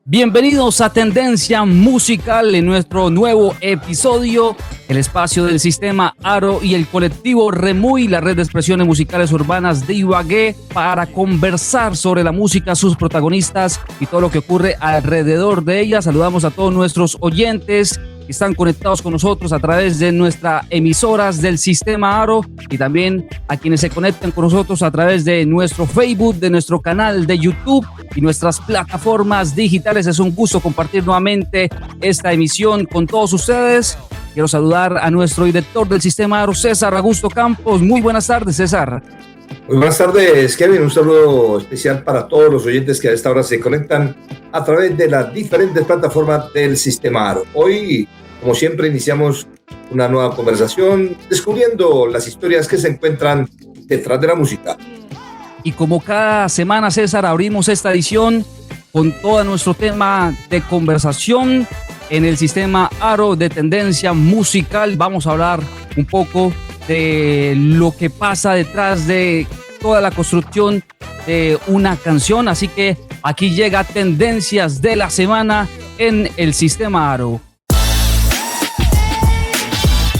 Bienvenidos a Tendencia Musical en nuestro nuevo episodio, el espacio del Sistema Aro y el colectivo Remuy, la red de expresiones musicales urbanas de Ibagué, para conversar sobre la música, sus protagonistas y todo lo que ocurre alrededor de ella. Saludamos a todos nuestros oyentes que están conectados con nosotros a través de nuestras emisoras del Sistema Aro y también a quienes se conectan con nosotros a través de nuestro Facebook, de nuestro canal de YouTube y nuestras plataformas digitales. Es un gusto compartir nuevamente esta emisión con todos ustedes. Quiero saludar a nuestro director del Sistema Aro, César Augusto Campos. Muy buenas tardes, César. Muy buenas tardes, Kevin. Un saludo especial para todos los oyentes que a esta hora se conectan a través de las diferentes plataformas del Sistema Aro. Hoy, como siempre, iniciamos una nueva conversación descubriendo las historias que se encuentran detrás de la música. Y como cada semana, César, abrimos esta edición con todo nuestro tema de conversación en el Sistema Aro de Tendencia Musical. Vamos a hablar un poco de lo que pasa detrás de toda la construcción de una canción. Así que aquí llega Tendencias de la Semana en el Sistema Aro.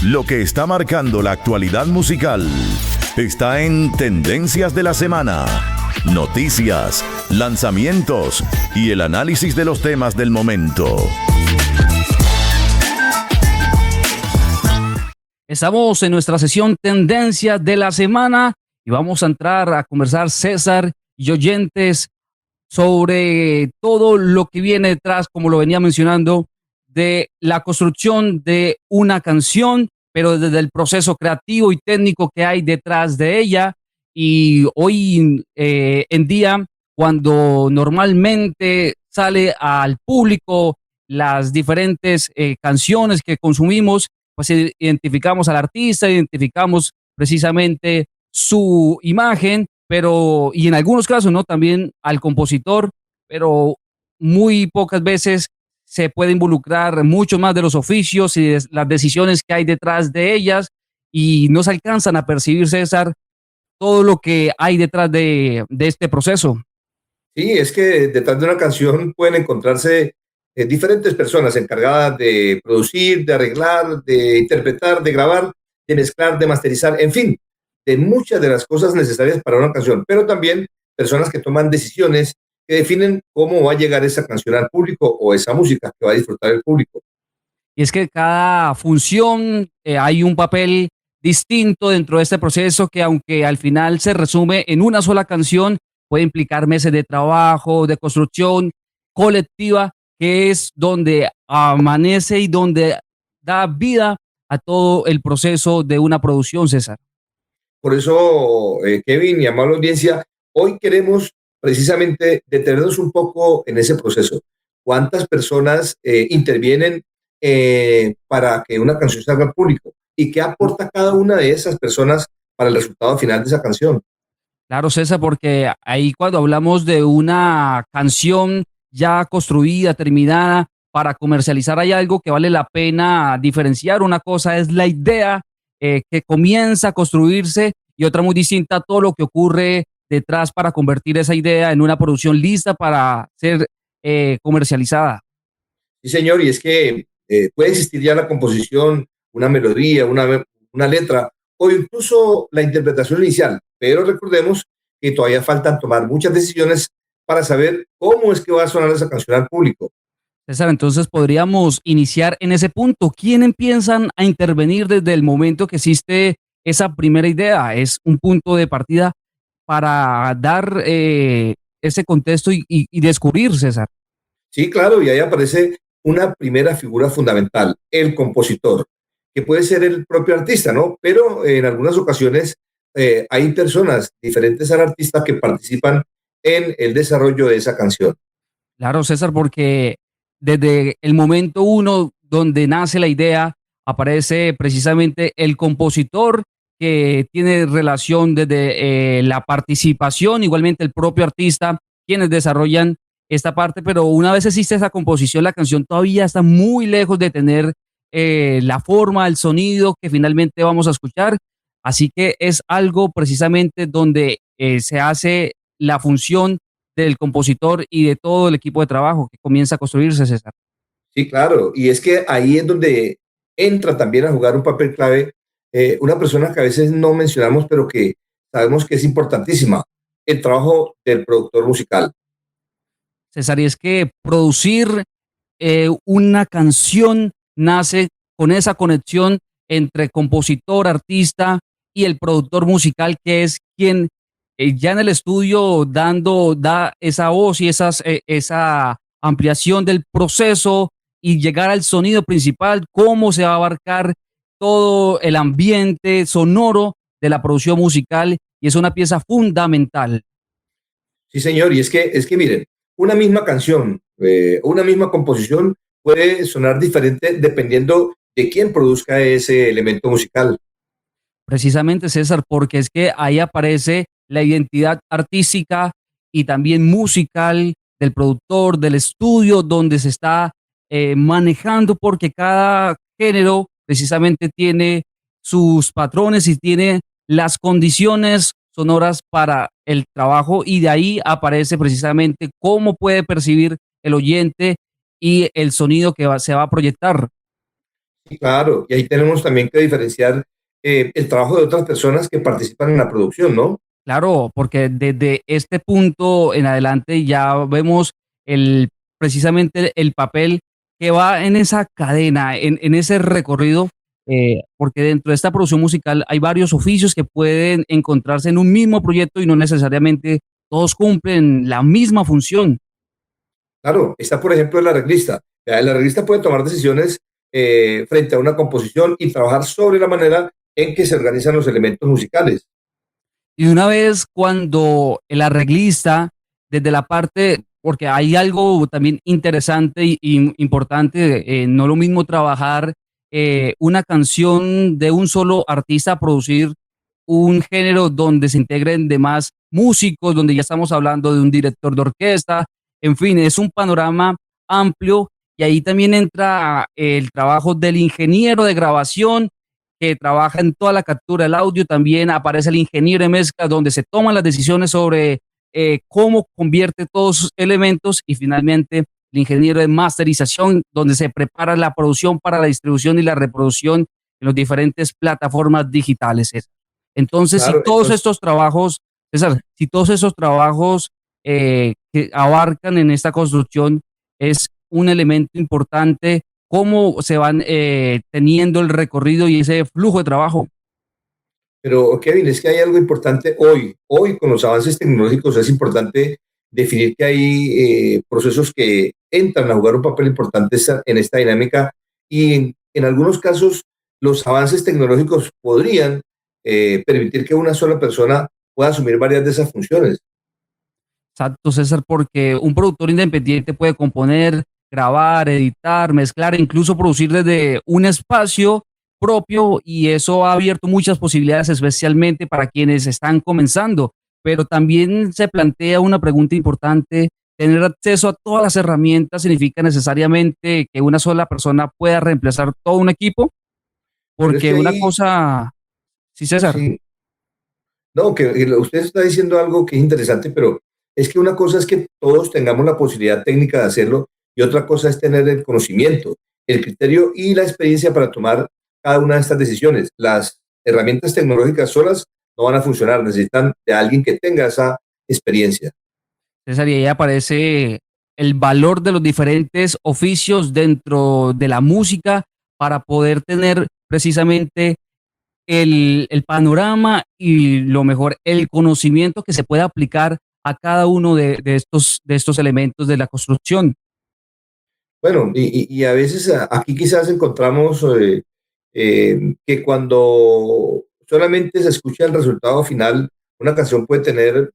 Lo que está marcando la actualidad musical está en Tendencias de la Semana. Noticias, lanzamientos y el análisis de los temas del momento. Estamos en nuestra sesión Tendencias de la Semana y vamos a entrar a conversar, César y oyentes, sobre todo lo que viene detrás, como lo venía mencionando, de la construcción de una canción, pero desde el proceso creativo y técnico que hay detrás de ella. Y hoy en día, cuando normalmente sale al público las diferentes canciones que consumimos, pues identificamos al artista, identificamos precisamente su imagen, pero, y en algunos casos, ¿no? También al compositor, pero muy pocas veces se puede involucrar mucho más de los oficios y de las decisiones que hay detrás de ellas, y no se alcanzan a percibir, César, todo lo que hay detrás de este proceso. Sí, es que detrás de una canción pueden encontrarse diferentes personas encargadas de producir, de arreglar, de interpretar, de grabar, de mezclar, de masterizar, en fin, de muchas de las cosas necesarias para una canción, pero también personas que toman decisiones que definen cómo va a llegar esa canción al público o esa música que va a disfrutar el público. Y es que cada función hay un papel distinto dentro de este proceso que, aunque al final se resume en una sola canción, puede implicar meses de trabajo, de construcción colectiva, que es donde amanece y donde da vida a todo el proceso de una producción, César. Por eso, Kevin y amable audiencia, hoy queremos precisamente detenernos un poco en ese proceso. ¿Cuántas personas intervienen para que una canción salga al público? ¿Y qué aporta cada una de esas personas para el resultado final de esa canción? Claro, César, porque ahí cuando hablamos de una canción ya construida, terminada, para comercializar hay algo que vale la pena diferenciar. Una cosa es la idea que comienza a construirse y otra muy distinta, todo lo que ocurre detrás para convertir esa idea en una producción lista para ser comercializada. Sí, señor, y es que puede existir ya la composición, una melodía, una letra o incluso la interpretación inicial, pero recordemos que todavía faltan tomar muchas decisiones para saber cómo es que va a sonar esa canción al público. César, entonces podríamos iniciar en ese punto. ¿Quién empiezan a intervenir desde el momento que existe esa primera idea? Es un punto de partida para dar ese contexto y descubrir, César. Sí, claro, y ahí aparece una primera figura fundamental, el compositor, que puede ser el propio artista, ¿no? Pero en algunas ocasiones hay personas diferentes al artista que participan en el desarrollo de esa canción. Claro, César, porque desde el momento uno donde nace la idea, aparece precisamente el compositor que tiene relación desde la participación, igualmente el propio artista, quienes desarrollan esta parte, pero una vez existe esa composición, la canción todavía está muy lejos de tener la forma, el sonido que finalmente vamos a escuchar. Así que es algo precisamente donde se hace la función del compositor y de todo el equipo de trabajo que comienza a construirse, César. Sí, claro. Y es que ahí es donde entra también a jugar un papel clave una persona que a veces no mencionamos, pero que sabemos que es importantísima, el trabajo del productor musical. César, y es que producir una canción nace con esa conexión entre compositor, artista y el productor musical, que es quien ya en el estudio da esa voz y esa ampliación del proceso y llegar al sonido principal, cómo se va a abarcar todo el ambiente sonoro de la producción musical y es una pieza fundamental. Sí, señor. Y es que miren, una misma canción, una misma composición puede sonar diferente dependiendo de quién produzca ese elemento musical. Precisamente, César, porque es que ahí aparece la identidad artística y también musical del productor, del estudio, donde se está manejando, porque cada género precisamente tiene sus patrones y tiene las condiciones sonoras para el trabajo y de ahí aparece precisamente cómo puede percibir el oyente y el sonido que se va a proyectar. Sí, claro. Y ahí tenemos también que diferenciar el trabajo de otras personas que participan en la producción, ¿no? Claro, porque desde este punto en adelante ya vemos el, precisamente el papel que va en esa cadena, en ese recorrido, porque dentro de esta producción musical hay varios oficios que pueden encontrarse en un mismo proyecto y no necesariamente todos cumplen la misma función. Claro, está por ejemplo el arreglista. El arreglista puede tomar decisiones frente a una composición y trabajar sobre la manera en que se organizan los elementos musicales. Y una vez cuando el arreglista, desde la parte, porque hay algo también interesante y importante, no lo mismo trabajar una canción de un solo artista, a producir un género donde se integren demás músicos, donde ya estamos hablando de un director de orquesta, en fin, es un panorama amplio y ahí también entra el trabajo del ingeniero de grabación que trabaja en toda la captura del audio, también aparece el ingeniero de mezcla, donde se toman las decisiones sobre cómo convierte todos sus elementos y finalmente el ingeniero de masterización, donde se prepara la producción para la distribución y la reproducción en las diferentes plataformas digitales. César. Entonces, si Claro, todos entonces, estos trabajos, César, si todos esos trabajos que abarcan en esta construcción es un elemento importante cómo se van teniendo el recorrido y ese flujo de trabajo. pero Kevin, es que hay algo importante hoy. Hoy con los avances tecnológicos es importante definir que hay procesos que entran a jugar un papel importante en esta dinámica y en algunos casos los avances tecnológicos podrían permitir que una sola persona pueda asumir varias de esas funciones. Exacto, César, porque un productor independiente puede componer, grabar, editar, mezclar, e incluso producir desde un espacio propio y eso ha abierto muchas posibilidades, especialmente para quienes están comenzando. Pero también se plantea una pregunta importante. ¿Tener acceso a todas las herramientas significa necesariamente que una sola persona pueda reemplazar todo un equipo? Pero es Porque que una ahí, cosa, sí, César. sí, no, que usted está diciendo algo que es interesante, pero es que una cosa es que todos tengamos la posibilidad técnica de hacerlo y otra cosa es tener el conocimiento, el criterio y la experiencia para tomar cada una de estas decisiones. Las herramientas tecnológicas solas no van a funcionar, necesitan de alguien que tenga esa experiencia. César, y ahí aparece el valor de los diferentes oficios dentro de la música para poder tener precisamente el panorama y lo mejor, el conocimiento que se puede aplicar a cada uno de estos elementos de la construcción. Bueno, y a veces aquí quizás encontramos que cuando solamente se escucha el resultado final, una canción puede tener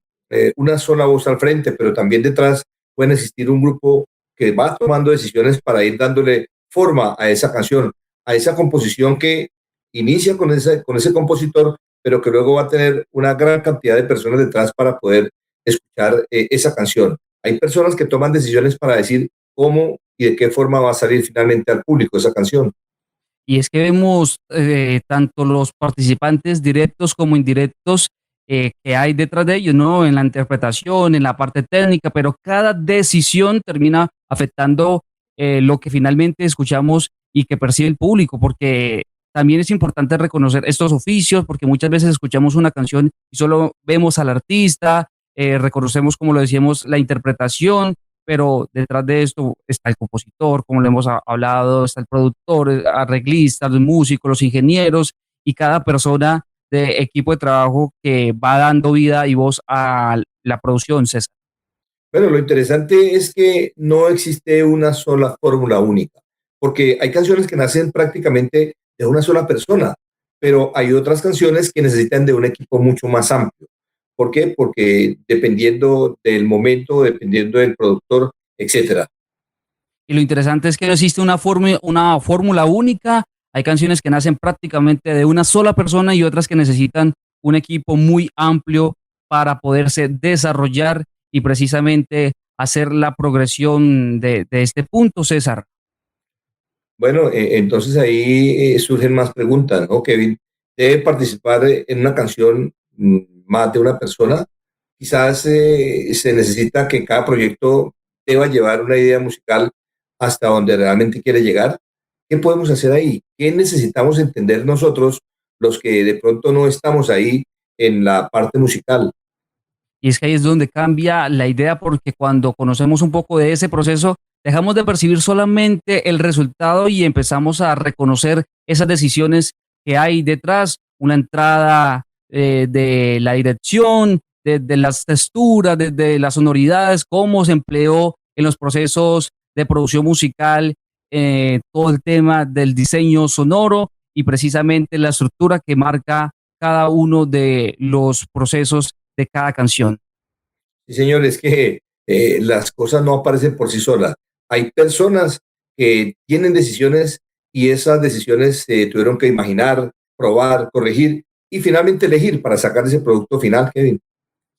una sola voz al frente, pero también detrás puede existir un grupo que va tomando decisiones para ir dándole forma a esa canción, a esa composición que inicia con ese compositor, pero que luego va a tener una gran cantidad de personas detrás para poder escuchar esa canción. Hay personas que toman decisiones para decir cómo y de qué forma va a salir finalmente al público esa canción. Y es que vemos tanto los participantes directos como indirectos que hay detrás de ellos, ¿no? En la interpretación, en la parte técnica, pero cada decisión termina afectando lo que finalmente escuchamos y que percibe el público, porque también es importante reconocer estos oficios, porque muchas veces escuchamos una canción y solo vemos al artista, reconocemos, como lo decíamos, la interpretación, pero detrás de esto está el compositor, como lo hemos hablado, está el productor, arreglista, los músicos, los ingenieros y cada persona de equipo de trabajo que va dando vida y voz a la producción, César. Bueno, lo interesante es que no existe una sola fórmula única, porque hay canciones que nacen prácticamente de una sola persona, pero hay otras canciones que necesitan de un equipo mucho más amplio. ¿Por qué? Porque dependiendo del momento, dependiendo del productor, etcétera. Y lo interesante es que no existe una fórmula única. Hay canciones que nacen prácticamente de una sola persona y otras que necesitan un equipo muy amplio para poderse desarrollar y precisamente hacer la progresión de este punto, César. Bueno, entonces ahí surgen más preguntas, ¿no, Kevin? ¿Debe participar en una canción más de una persona? Quizás se necesita que cada proyecto deba llevar una idea musical hasta donde realmente quiere llegar. ¿Qué podemos hacer ahí? ¿Qué necesitamos entender nosotros, los que de pronto no estamos ahí en la parte musical? Y es que ahí es donde cambia la idea porque cuando conocemos un poco de ese proceso, dejamos de percibir solamente el resultado y empezamos a reconocer esas decisiones que hay detrás, una entrada de la dirección, de las texturas, de las sonoridades, cómo se empleó en los procesos de producción musical, todo el tema del diseño sonoro y precisamente la estructura que marca cada uno de los procesos de cada canción. Sí, señor, es que las cosas no aparecen por sí solas. Hay personas que tienen decisiones y esas decisiones se tuvieron que imaginar, probar, corregir y finalmente elegir para sacar ese producto final, Kevin.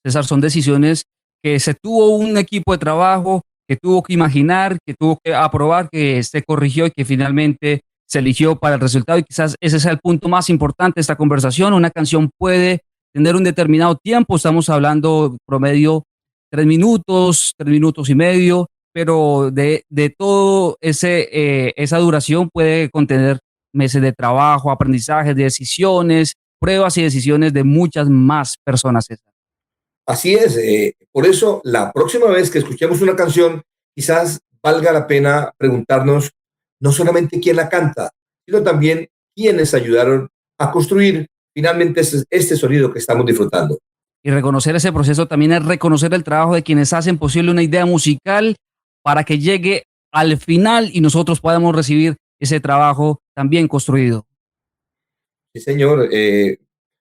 César, son decisiones que se tuvo un equipo de trabajo, que tuvo que imaginar, que tuvo que aprobar, que se corrigió y que finalmente se eligió para el resultado. Y quizás ese sea el punto más importante de esta conversación. Una canción puede tener un determinado tiempo, estamos hablando promedio 3 minutos y medio, pero de todo esa duración puede contener meses de trabajo, aprendizajes, decisiones, pruebas y decisiones de muchas más personas, César. Así es, por eso la próxima vez que escuchemos una canción, quizás valga la pena preguntarnos no solamente quién la canta, sino también quiénes ayudaron a construir finalmente este sonido que estamos disfrutando. Y reconocer ese proceso también es reconocer el trabajo de quienes hacen posible una idea musical para que llegue al final y nosotros podamos recibir ese trabajo también construido. Sí, señor.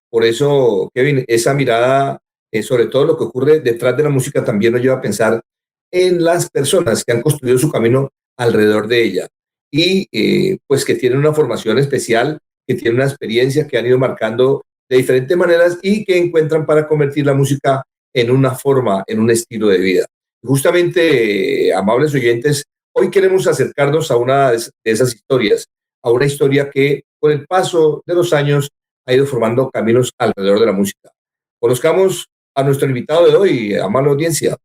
Por eso, Kevin, esa mirada sobre todo lo que ocurre detrás de la música también nos lleva a pensar en las personas que han construido su camino alrededor de ella y pues que tienen una formación especial, que tienen una experiencia, que han ido marcando de diferentes maneras y que encuentran para convertir la música en una forma, en un estilo de vida. Justamente, amables oyentes, hoy queremos acercarnos a una de esas historias, a una historia que con el paso de los años ha ido formando caminos alrededor de la música. Conozcamos a nuestro invitado de hoy, amable audiencia.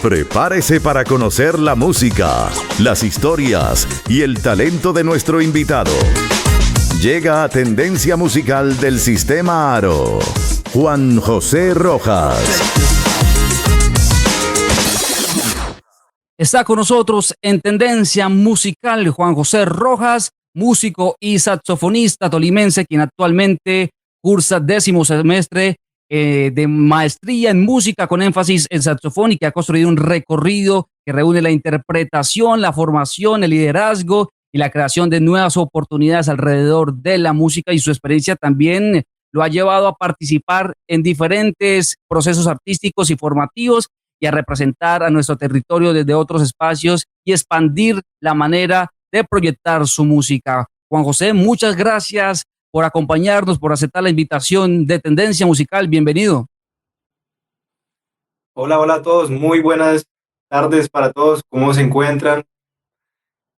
Prepárese para conocer la música, las historias y el talento de nuestro invitado. Llega a Tendencia Musical del Sistema Aro, Juan José Rojas. Está con nosotros en Tendencia Musical Juan José Rojas, músico y saxofonista tolimense, quien actualmente cursa 10º semestre de maestría en música con énfasis en saxofón y que ha construido un recorrido que reúne la interpretación, la formación, el liderazgo y la creación de nuevas oportunidades alrededor de la música, y su experiencia también lo ha llevado a participar en diferentes procesos artísticos y formativos y a representar a nuestro territorio desde otros espacios y expandir la manera de proyectar su música. Juan José, muchas gracias por acompañarnos, por aceptar la invitación de Tendencia Musical. Bienvenido. Hola, hola a todos, muy buenas tardes para todos, ¿cómo se encuentran?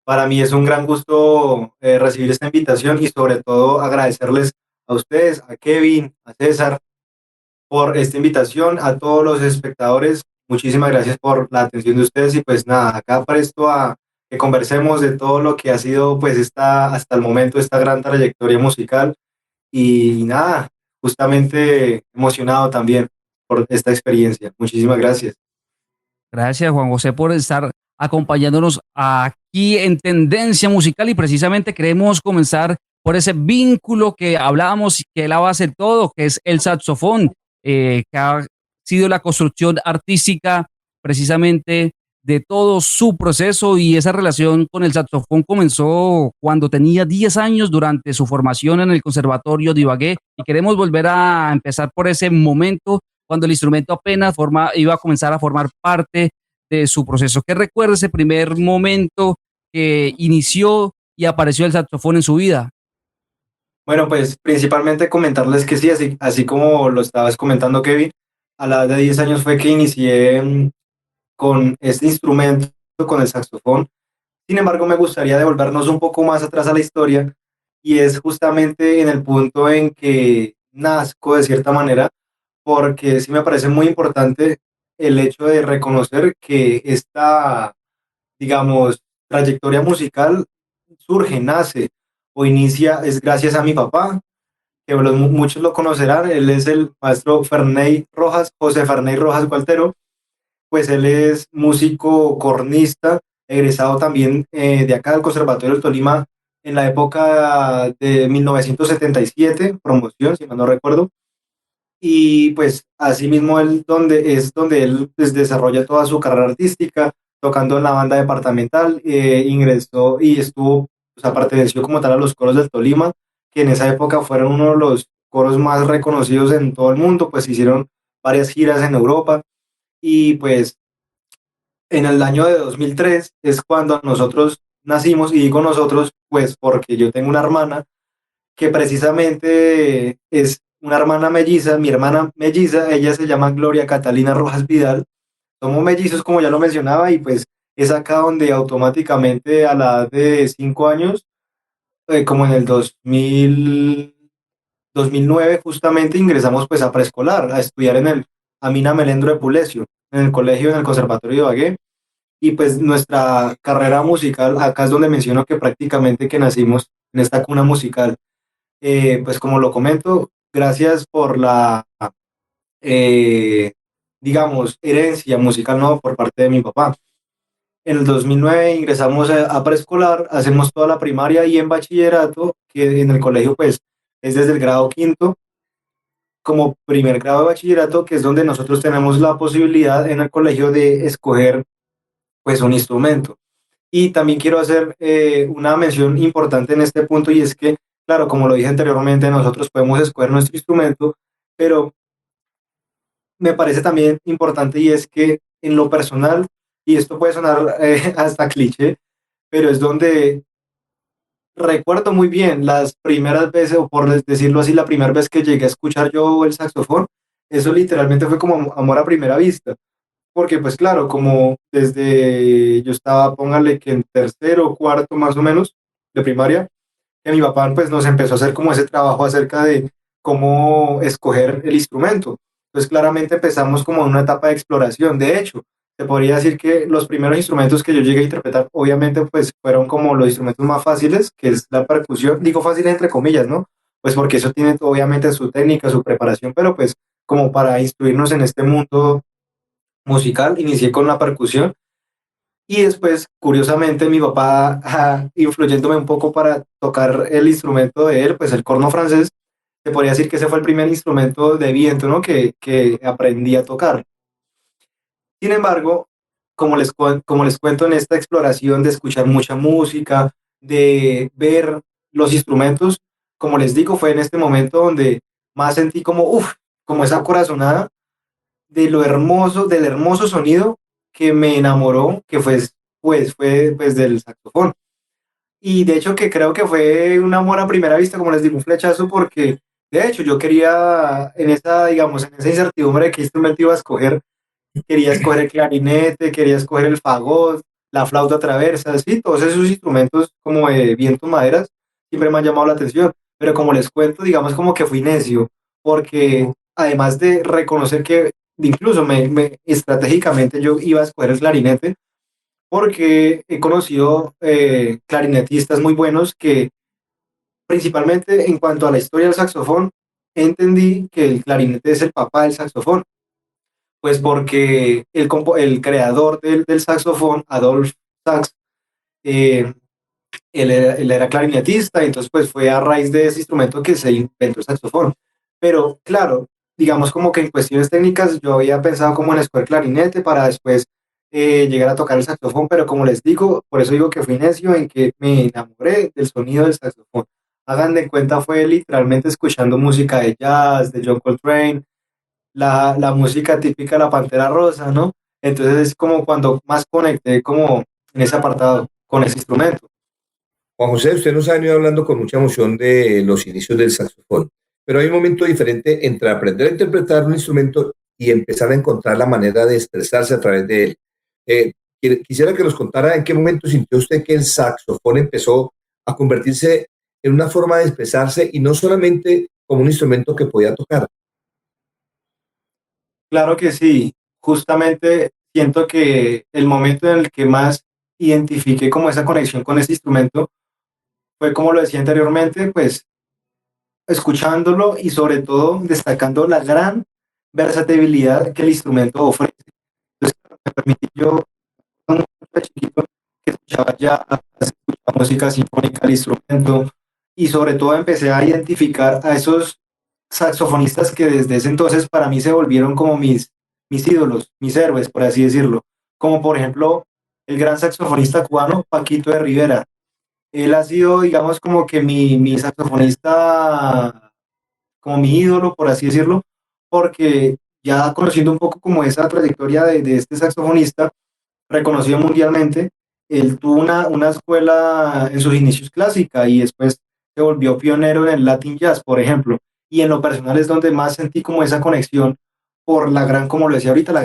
Para mí es un gran gusto recibir esta invitación y sobre todo agradecerles a ustedes, a Kevin, a César, por esta invitación, a todos los espectadores, muchísimas gracias por la atención de ustedes y pues nada, acá presto a que conversemos de todo lo que ha sido pues hasta el momento esta gran trayectoria musical y nada, justamente emocionado también por esta experiencia. Muchísimas gracias. Gracias, Juan José, por estar acompañándonos aquí en Tendencia Musical y precisamente queremos comenzar por ese vínculo que hablábamos y que es la base de todo, que es el saxofón, que ha sido la construcción artística precisamente de todo su proceso y esa relación con el saxofón comenzó cuando tenía 10 años durante su formación en el Conservatorio de Ibagué y queremos volver a empezar por ese momento cuando el instrumento apenas iba a comenzar a formar parte de su proceso. ¿Qué recuerda ese primer momento que inició y apareció el saxofón en su vida? Bueno, pues principalmente comentarles que sí, así como lo estabas comentando, Kevin, a la edad de 10 años fue que inicié con este instrumento, con el saxofón. Sin embargo, me gustaría devolvernos un poco más atrás a la historia y es justamente en el punto en que nazco de cierta manera, porque sí me parece muy importante el hecho de reconocer que esta, digamos, trayectoria musical surge, nace o inicia, es gracias a mi papá, que muchos lo conocerán, él es el maestro Ferney Rojas, José Ferney Rojas Gualtero, pues él es músico cornista, egresado también de acá del Conservatorio del Tolima en la época de 1977, promoción, si mal no recuerdo, y pues asimismo donde él pues, desarrolla toda su carrera artística, tocando en la banda departamental, ingresó y estuvo, o sea, perteneció como tal a los coros del Tolima, que en esa época fueron uno de los coros más reconocidos en todo el mundo, pues hicieron varias giras en Europa y pues en el año de 2003 es cuando nosotros nacimos, y digo nosotros pues porque yo tengo una hermana que precisamente es una hermana melliza, mi hermana melliza, ella se llama Gloria Catalina Rojas Vidal, somos mellizos como ya lo mencionaba y pues es acá donde automáticamente a la edad de 5 años, como en el 2009 justamente ingresamos pues a preescolar, a estudiar en el Amina Melendro de Pulesio, en el colegio, en el Conservatorio de Ibagué, y pues nuestra carrera musical, acá es donde menciono que prácticamente que nacimos en esta cuna musical. Pues como lo comento, gracias por la, eh, digamos, herencia musical, ¿no? Por parte de mi papá. En el 2009 ingresamos a preescolar, hacemos toda la primaria y en bachillerato, que en el colegio pues es desde el grado quinto, como primer grado de bachillerato, que es donde nosotros tenemos la posibilidad en el colegio de escoger pues un instrumento. Y también quiero hacer una mención importante en este punto y es que, claro, como lo dije anteriormente, nosotros podemos escoger nuestro instrumento, pero me parece también importante y es que en lo personal, y esto puede sonar hasta cliché, pero es donde recuerdo muy bien las primeras veces, o por decirlo así, la primera vez que llegué a escuchar yo el saxofón, eso literalmente fue como amor a primera vista porque pues claro, como desde yo estaba, póngale que en tercero o cuarto más o menos de primaria, que mi papá pues nos empezó a hacer como ese trabajo acerca de cómo escoger el instrumento. Entonces claramente empezamos como en una etapa de exploración. De hecho, se podría decir que los primeros instrumentos que yo llegué a interpretar, obviamente pues fueron como los instrumentos más fáciles, que es la percusión, digo fáciles entre comillas, ¿no? Pues porque eso tiene obviamente su técnica, su preparación, pero pues como para instruirnos en este mundo musical, inicié con la percusión y después, curiosamente, mi papá, influyéndome un poco para tocar el instrumento de él, pues el corno francés, se podría decir que ese fue el primer instrumento de viento, ¿no? que aprendí a tocar. Sin embargo, como les cuento en esta exploración de escuchar mucha música, de ver los instrumentos, como les digo, fue en este momento donde más sentí como, uff, como esa corazonada de lo hermoso, del hermoso sonido que me enamoró, que fue pues del saxofón. Y de hecho que creo que fue un amor a primera vista, como les digo, un flechazo, porque de hecho yo quería en esa, digamos, en esa incertidumbre de qué instrumento iba a escoger, quería escoger el clarinete, quería escoger el fagot, la flauta traversa, sí, todos esos instrumentos como de viento maderas siempre me han llamado la atención, pero como les cuento, digamos como que fui necio, porque además de reconocer que incluso estratégicamente yo iba a escoger el clarinete, porque he conocido clarinetistas muy buenos que principalmente en cuanto a la historia del saxofón, entendí que el clarinete es el papá del saxofón, pues porque el creador del saxofón, Adolf Sax, eh, él era clarinetista, y entonces pues fue a raíz de ese instrumento que se inventó el saxofón. Pero claro, digamos como que en cuestiones técnicas yo había pensado como en escoger clarinete para después llegar a tocar el saxofón, pero como les digo, por eso digo que fui necio en que me enamoré del sonido del saxofón. Hagan de cuenta, fue literalmente escuchando música de jazz, de John Coltrane, la música típica de la Pantera Rosa, ¿no? Entonces es como cuando más conecté como en ese apartado con ese instrumento. Juan José, usted nos ha venido hablando con mucha emoción de los inicios del saxofón, pero hay un momento diferente entre aprender a interpretar un instrumento y empezar a encontrar la manera de expresarse a través de él. Eh, Quisiera que nos contara en qué momento sintió usted que el saxofón empezó a convertirse en una forma de expresarse y no solamente como un instrumento que podía tocar. Claro que sí, justamente siento que el momento en el que más identifiqué como esa conexión con ese instrumento fue, como lo decía anteriormente, pues escuchándolo y sobre todo destacando la gran versatilidad que el instrumento ofrece. Entonces, me permití yo, cuando era chiquito, que escuchaba ya música sinfónica al instrumento, y sobre todo empecé a identificar a esos saxofonistas que desde ese entonces para mí se volvieron como mis ídolos, mis héroes, por así decirlo, como por ejemplo el gran saxofonista cubano Paquito de Rivera. Él ha sido, digamos, como que mi saxofonista, como mi ídolo, por así decirlo, porque ya conociendo un poco como esa trayectoria de este saxofonista, reconocido mundialmente, él tuvo una escuela en sus inicios clásica y después se volvió pionero en el Latin Jazz, por ejemplo. Y en lo personal es donde más sentí como esa conexión por la gran, como lo decía ahorita, la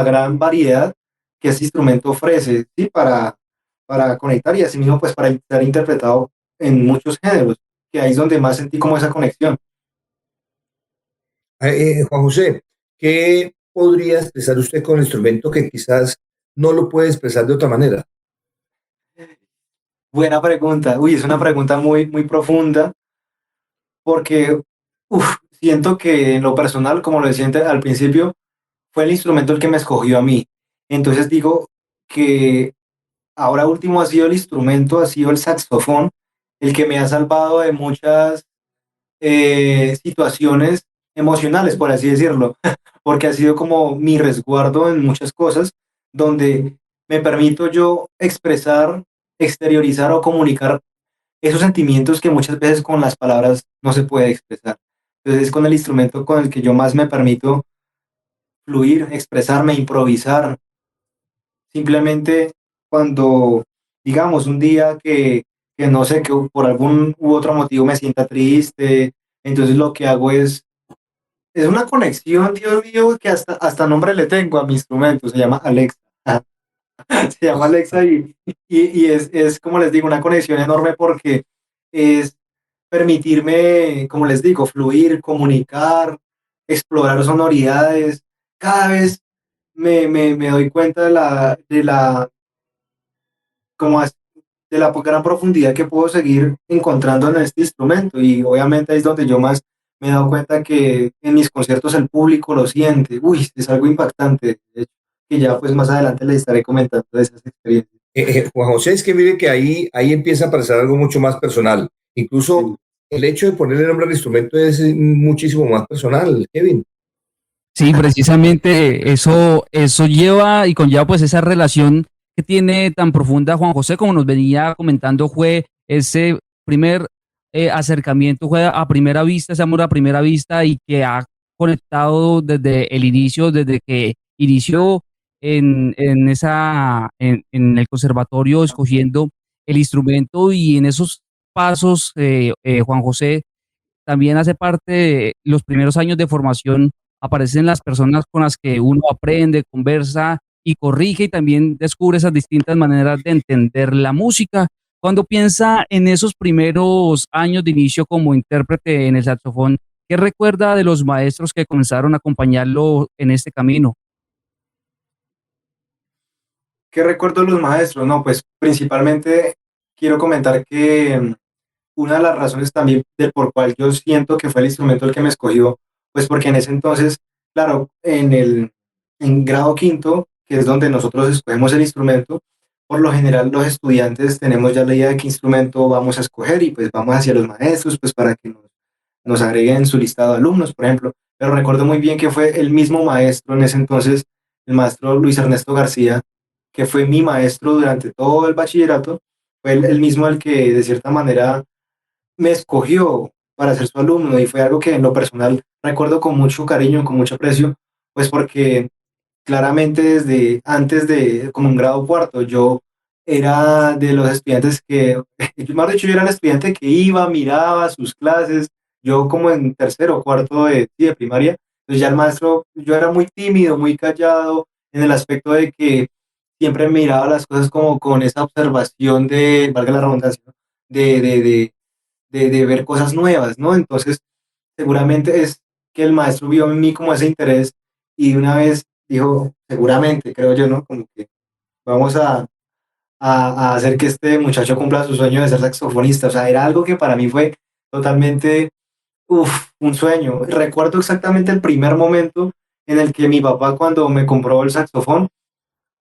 gran variedad que ese instrumento ofrece, ¿sí? Para conectar y asimismo pues para ser interpretado en muchos géneros, que ahí es donde más sentí como esa conexión. Juan José, ¿qué podría expresar usted con el instrumento que quizás no lo puede expresar de otra manera? Buena pregunta. Uy, es una pregunta muy, muy profunda porque siento que en lo personal, como lo decía al principio, fue el instrumento el que me escogió a mí. Entonces digo que ahora último ha sido el instrumento, ha sido el saxofón, el que me ha salvado de muchas situaciones emocionales, por así decirlo, porque ha sido como mi resguardo en muchas cosas, donde me permito yo expresar, exteriorizar o comunicar esos sentimientos que muchas veces con las palabras no se puede expresar. Entonces es con el instrumento con el que yo más me permito fluir, expresarme, improvisar. Simplemente cuando, digamos, un día que no sé, que por algún u otro motivo me sienta triste, entonces lo que hago es una conexión, Dios mío, que hasta nombre le tengo a mi instrumento, se llama Alexa. Se llama Alexa y es, como les digo, una conexión enorme porque es permitirme, como les digo, fluir, comunicar, explorar sonoridades. Cada vez me doy cuenta como de la gran profundidad que puedo seguir encontrando en este instrumento, y obviamente ahí es donde yo más me he dado cuenta que en mis conciertos el público lo siente. Uy, es algo impactante, de hecho, que ya pues más adelante les estaré comentando de esas experiencias. Juan José, es que mire que ahí empieza a aparecer algo mucho más personal. Incluso Sí. el hecho de ponerle nombre al instrumento es muchísimo más personal, Kevin. Sí, precisamente eso lleva y conlleva pues esa relación que tiene tan profunda Juan José, como nos venía comentando, fue ese primer acercamiento, fue a primera vista, ese amor a primera vista y que ha conectado desde el inicio, desde que inició en el conservatorio escogiendo el instrumento y en esos pasos, Juan José también hace parte de los primeros años de formación aparecen las personas con las que uno aprende, conversa y corrige y también descubre esas distintas maneras de entender la música. Cuando piensa en esos primeros años de inicio como intérprete en el saxofón, ¿qué recuerda de los maestros que comenzaron a acompañarlo en este camino? ¿Qué recuerdo de los maestros? No, pues principalmente quiero comentar que una de las razones también de por cual yo siento que fue el instrumento el que me escogió, pues porque en ese entonces, claro, en grado quinto, que es donde nosotros escogemos el instrumento, por lo general los estudiantes tenemos ya la idea de qué instrumento vamos a escoger y pues vamos hacia los maestros, pues para que nos agreguen su listado de alumnos, por ejemplo. Pero recuerdo muy bien que fue el mismo maestro en ese entonces, el maestro Luis Ernesto García, que fue mi maestro durante todo el bachillerato, fue el mismo el que de cierta manera me escogió para ser su alumno y fue algo que en lo personal recuerdo con mucho cariño, con mucho aprecio, pues porque claramente desde antes de como un grado cuarto yo era de los estudiantes que, más dicho, yo era el estudiante que iba, miraba sus clases, yo como en tercero o cuarto sí, de primaria, entonces ya el maestro, yo era muy tímido, muy callado, en el aspecto de que siempre miraba las cosas como con esa observación de, valga la redundancia, ¿no? de ver cosas nuevas, ¿no? Entonces, seguramente es que el maestro vio en mí como ese interés y de una vez dijo, seguramente, creo yo, ¿no? Como que vamos a hacer que este muchacho cumpla su sueño de ser saxofonista. O sea, era algo que para mí fue totalmente, un sueño. Recuerdo exactamente el primer momento en el que mi papá, cuando me compró el saxofón,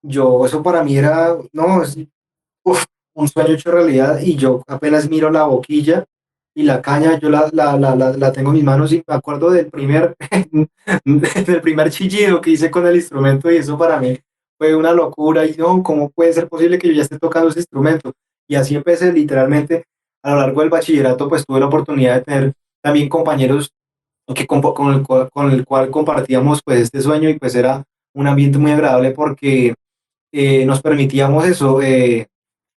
yo, eso para mí era, no, uf, un sueño hecho realidad y yo apenas miro la boquilla y la caña, yo la tengo en mis manos y me acuerdo del primer, del primer chillido que hice con el instrumento y eso para mí fue una locura y no, ¿cómo puede ser posible que yo ya esté tocando ese instrumento? Y así empecé literalmente a lo largo del bachillerato, pues tuve la oportunidad de tener también compañeros con el cual compartíamos pues este sueño y pues era un ambiente muy agradable porque nos permitíamos eso,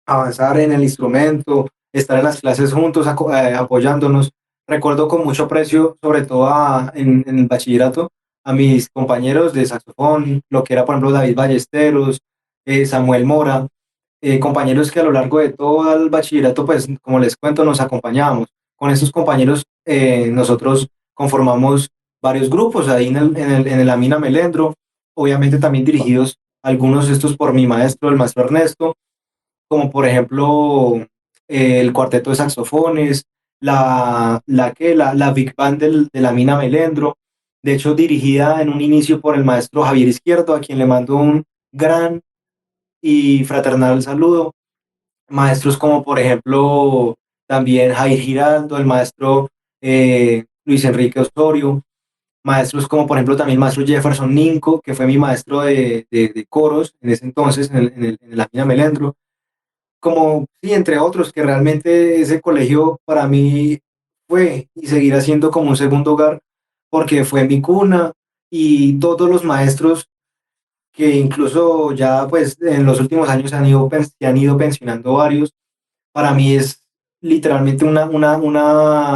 avanzar en el instrumento, estar en las clases juntos, apoyándonos. Recuerdo con mucho aprecio, sobre todo en el bachillerato, a mis compañeros de saxofón, lo que era, por ejemplo, David Ballesteros, Samuel Mora, compañeros que a lo largo de todo el bachillerato, pues, como les cuento, nos acompañábamos. Con estos compañeros, nosotros conformamos varios grupos ahí en el Amina Melendro, obviamente también dirigidos algunos de estos por mi maestro, el maestro Ernesto, como por ejemplo el cuarteto de saxofones, la Big Band de la Mina Melendro, de hecho dirigida en un inicio por el maestro Javier Izquierdo, a quien le mando un gran y fraternal saludo. Maestros como por ejemplo también Jair Giraldo, el maestro Luis Enrique Osorio, maestros como por ejemplo también el maestro Jefferson Ninco, que fue mi maestro de coros en ese entonces en la Mina Melendro, como, sí, entre otros, que realmente ese colegio para mí fue y seguirá siendo como un segundo hogar, porque fue mi cuna y todos los maestros que incluso ya pues en los últimos años se han ido pensionando varios, para mí es literalmente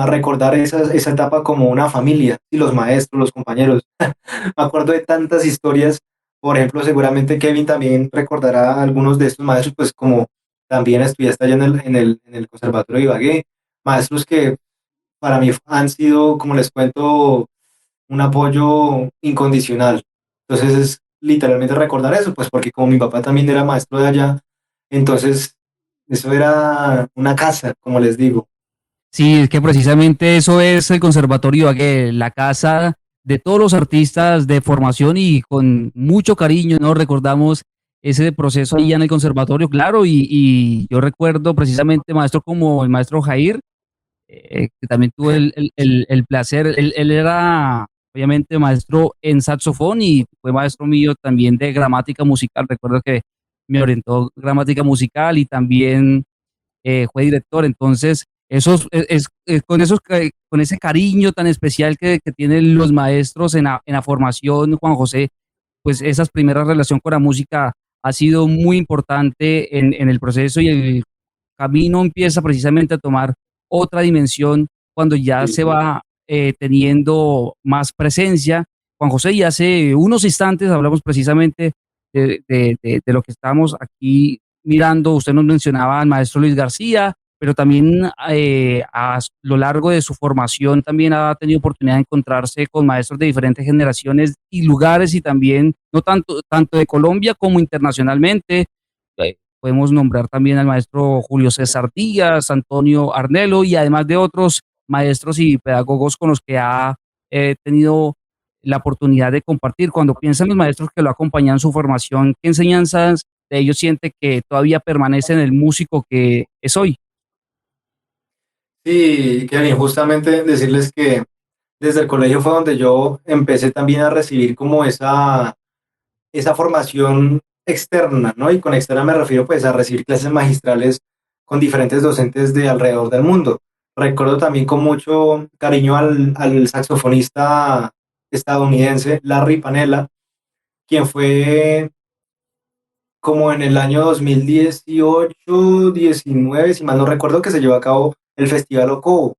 recordar esa etapa como una familia, y los maestros, los compañeros. Me acuerdo de tantas historias, por ejemplo, seguramente Kevin también recordará algunos de estos maestros, pues como también estudiaste allá en el Conservatorio de Ibagué, maestros que para mí han sido, como les cuento, un apoyo incondicional. Entonces es literalmente recordar eso, pues porque como mi papá también era maestro de allá, entonces eso era una casa, como les digo. Sí, es que precisamente eso es el Conservatorio Ibagué, la casa de todos los artistas de formación y con mucho cariño, ¿no? Recordamos ese proceso ahí en el conservatorio, claro, y yo recuerdo precisamente maestros como el maestro Jair, que también tuve el placer, él era obviamente maestro en saxofón y fue maestro mío también de gramática musical, recuerdo que me orientó gramática musical y también fue director. Entonces, con ese cariño tan especial que tienen los maestros en la formación, Juan José, pues esa primera relación con la música ha sido muy importante en el proceso y el camino empieza precisamente a tomar otra dimensión cuando ya Sí, se va teniendo más presencia, Juan José, y hace unos instantes hablamos precisamente de lo que estamos aquí mirando. Usted nos mencionaba al maestro Luis García, pero también a lo largo de su formación también ha tenido oportunidad de encontrarse con maestros de diferentes generaciones y lugares, y también no tanto de Colombia como internacionalmente. Podemos nombrar también al maestro Julio César Díaz, Antonio Arnelo, y además de otros maestros y pedagogos con los que ha tenido la oportunidad de compartir. Cuando piensan los maestros que lo acompañan en su formación, ¿qué enseñanzas de ellos siente que todavía permanece en el músico que es hoy? Sí, Kevin, justamente decirles que desde el colegio fue donde yo empecé también a recibir como esa formación externa, ¿no? Y con externa me refiero pues a recibir clases magistrales con diferentes docentes de alrededor del mundo. Recuerdo también con mucho cariño al saxofonista estadounidense Larry Panella, quien fue como en el año 2018, 19, si mal no recuerdo, que se llevó a cabo el Festival Ocobo.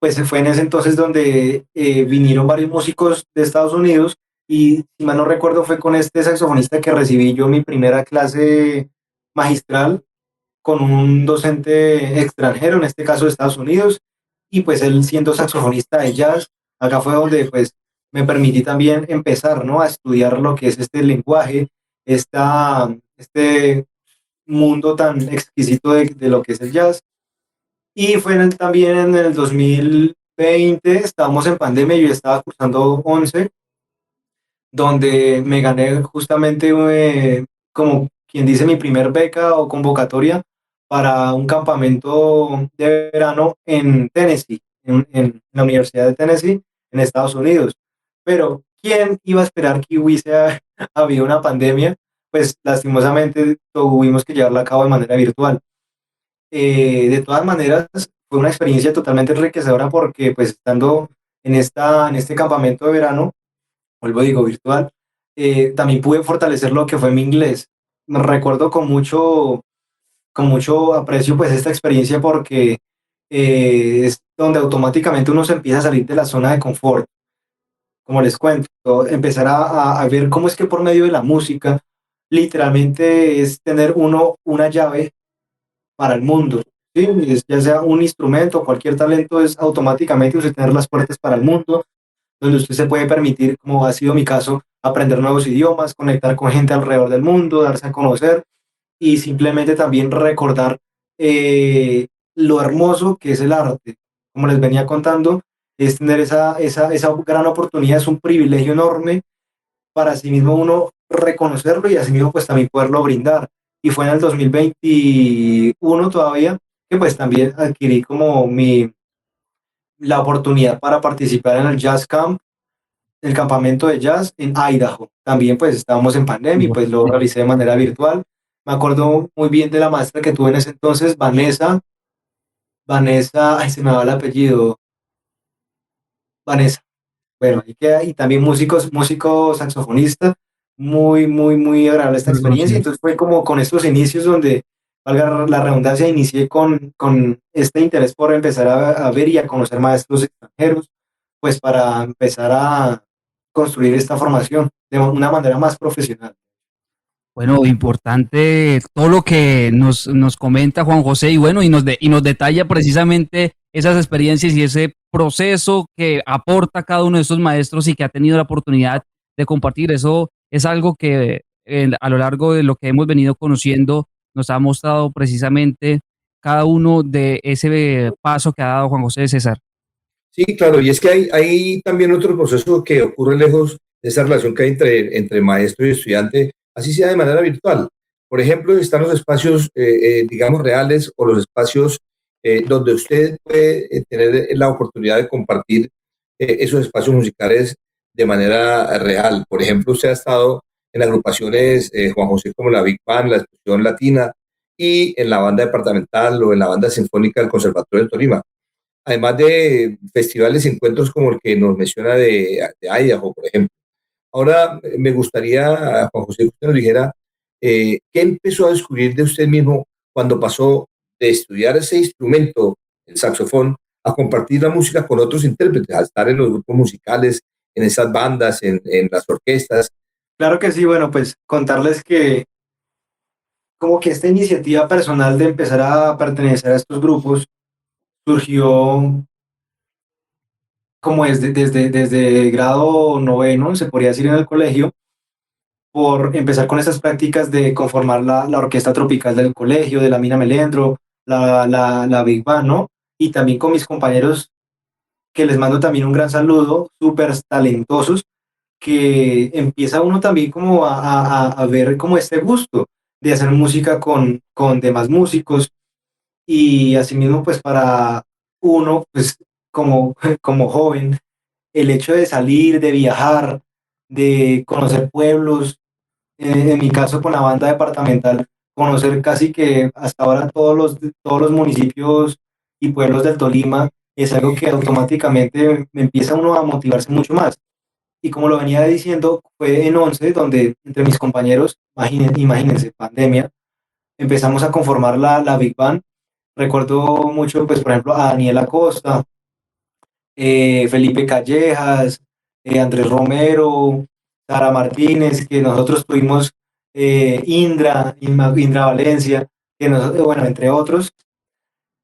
Pues fue en ese entonces donde vinieron varios músicos de Estados Unidos, y si mal no recuerdo fue con este saxofonista que recibí yo mi primera clase magistral con un docente extranjero, en este caso de Estados Unidos, y pues él siendo saxofonista de jazz, acá fue donde pues me permití también empezar, ¿no? A estudiar lo que es este lenguaje, este mundo tan exquisito de lo que es el jazz. Y fue también en el 2020, estábamos en pandemia, yo estaba cursando 11, donde me gané justamente, como quien dice, mi primer beca o convocatoria para un campamento de verano en Tennessee, en la Universidad de Tennessee, en Estados Unidos. Pero, ¿quién iba a esperar que hubiese habido una pandemia? Pues lastimosamente tuvimos que llevarla a cabo de manera virtual. De todas maneras, fue una experiencia totalmente enriquecedora porque pues estando en este campamento de verano, vuelvo digo virtual, también pude fortalecer lo que fue mi inglés. Me recuerdo con mucho aprecio pues esta experiencia porque es donde automáticamente uno se empieza a salir de la zona de confort. Como les cuento, empezar a ver cómo es que por medio de la música, literalmente es tener uno una llave para el mundo. ¿Sí? Ya sea un instrumento o cualquier talento, es automáticamente usted tener las puertas para el mundo, donde usted se puede permitir, como ha sido mi caso, aprender nuevos idiomas, conectar con gente alrededor del mundo, darse a conocer y simplemente también recordar lo hermoso que es el arte. Como les venía contando, es tener esa gran oportunidad, es un privilegio enorme para sí mismo uno reconocerlo y así mismo pues también poderlo brindar. Y fue en el 2021 todavía que pues también adquirí como la oportunidad para participar en el Jazz Camp, el campamento de jazz en Idaho. También pues estábamos en pandemia y pues lo realicé de manera virtual. Me acuerdo muy bien de la maestra que tuve en ese entonces, Vanessa, ay, se me va el apellido, Vanessa. Bueno, y también músico saxofonista, muy agradable esta experiencia. Entonces fue como con estos inicios donde, valga la redundancia, inicié con este interés por empezar a ver y a conocer maestros extranjeros, pues para empezar a construir esta formación de una manera más profesional. Bueno, importante todo lo que nos comenta Juan José, y bueno, y nos detalla precisamente esas experiencias y ese proceso que aporta cada uno de estos maestros y que ha tenido la oportunidad de compartir. Eso es algo que a lo largo de lo que hemos venido conociendo nos ha mostrado precisamente cada uno de ese paso que ha dado Juan José César. Sí, claro, y es que hay también otro proceso que ocurre lejos de esa relación que hay entre maestro y estudiante, así sea de manera virtual. Por ejemplo, están los espacios, digamos, reales, o los espacios donde usted puede tener la oportunidad de compartir esos espacios musicales de manera real. Por ejemplo, usted ha estado en agrupaciones, Juan José, como la Big Band, la Explosión Latina, y en la banda departamental o en la banda sinfónica del Conservatorio de Tolima, además de festivales y encuentros como el que nos menciona de Idaho, por ejemplo. Ahora me gustaría, Juan José, que usted nos dijera qué empezó a descubrir de usted mismo cuando pasó de estudiar ese instrumento, el saxofón, a compartir la música con otros intérpretes, a estar en los grupos musicales, en esas bandas, en las orquestas? Claro que sí, bueno, pues contarles que como que esta iniciativa personal de empezar a pertenecer a estos grupos surgió como desde grado noveno, se podría decir en el colegio, por empezar con esas prácticas de conformar la orquesta tropical del colegio, de la Mina Melendro, la Big Band, ¿no? Y también con mis compañeros, que les mando también un gran saludo, súper talentosos, que empieza uno también como a ver como este gusto de hacer música con demás músicos y asimismo pues para uno pues como, como joven, el hecho de salir, de viajar, de conocer pueblos, en mi caso con la banda departamental, conocer casi que hasta ahora todos los municipios y pueblos del Tolima, es algo que automáticamente me empieza uno a motivarse mucho más. Y como lo venía diciendo, fue en 11 donde entre mis compañeros, imagínense, pandemia, empezamos a conformar la Big Band. Recuerdo mucho, pues, por ejemplo, a Daniel Acosta, Felipe Callejas, Andrés Romero, Sara Martínez, que nosotros tuvimos Indra Valencia, bueno, entre otros,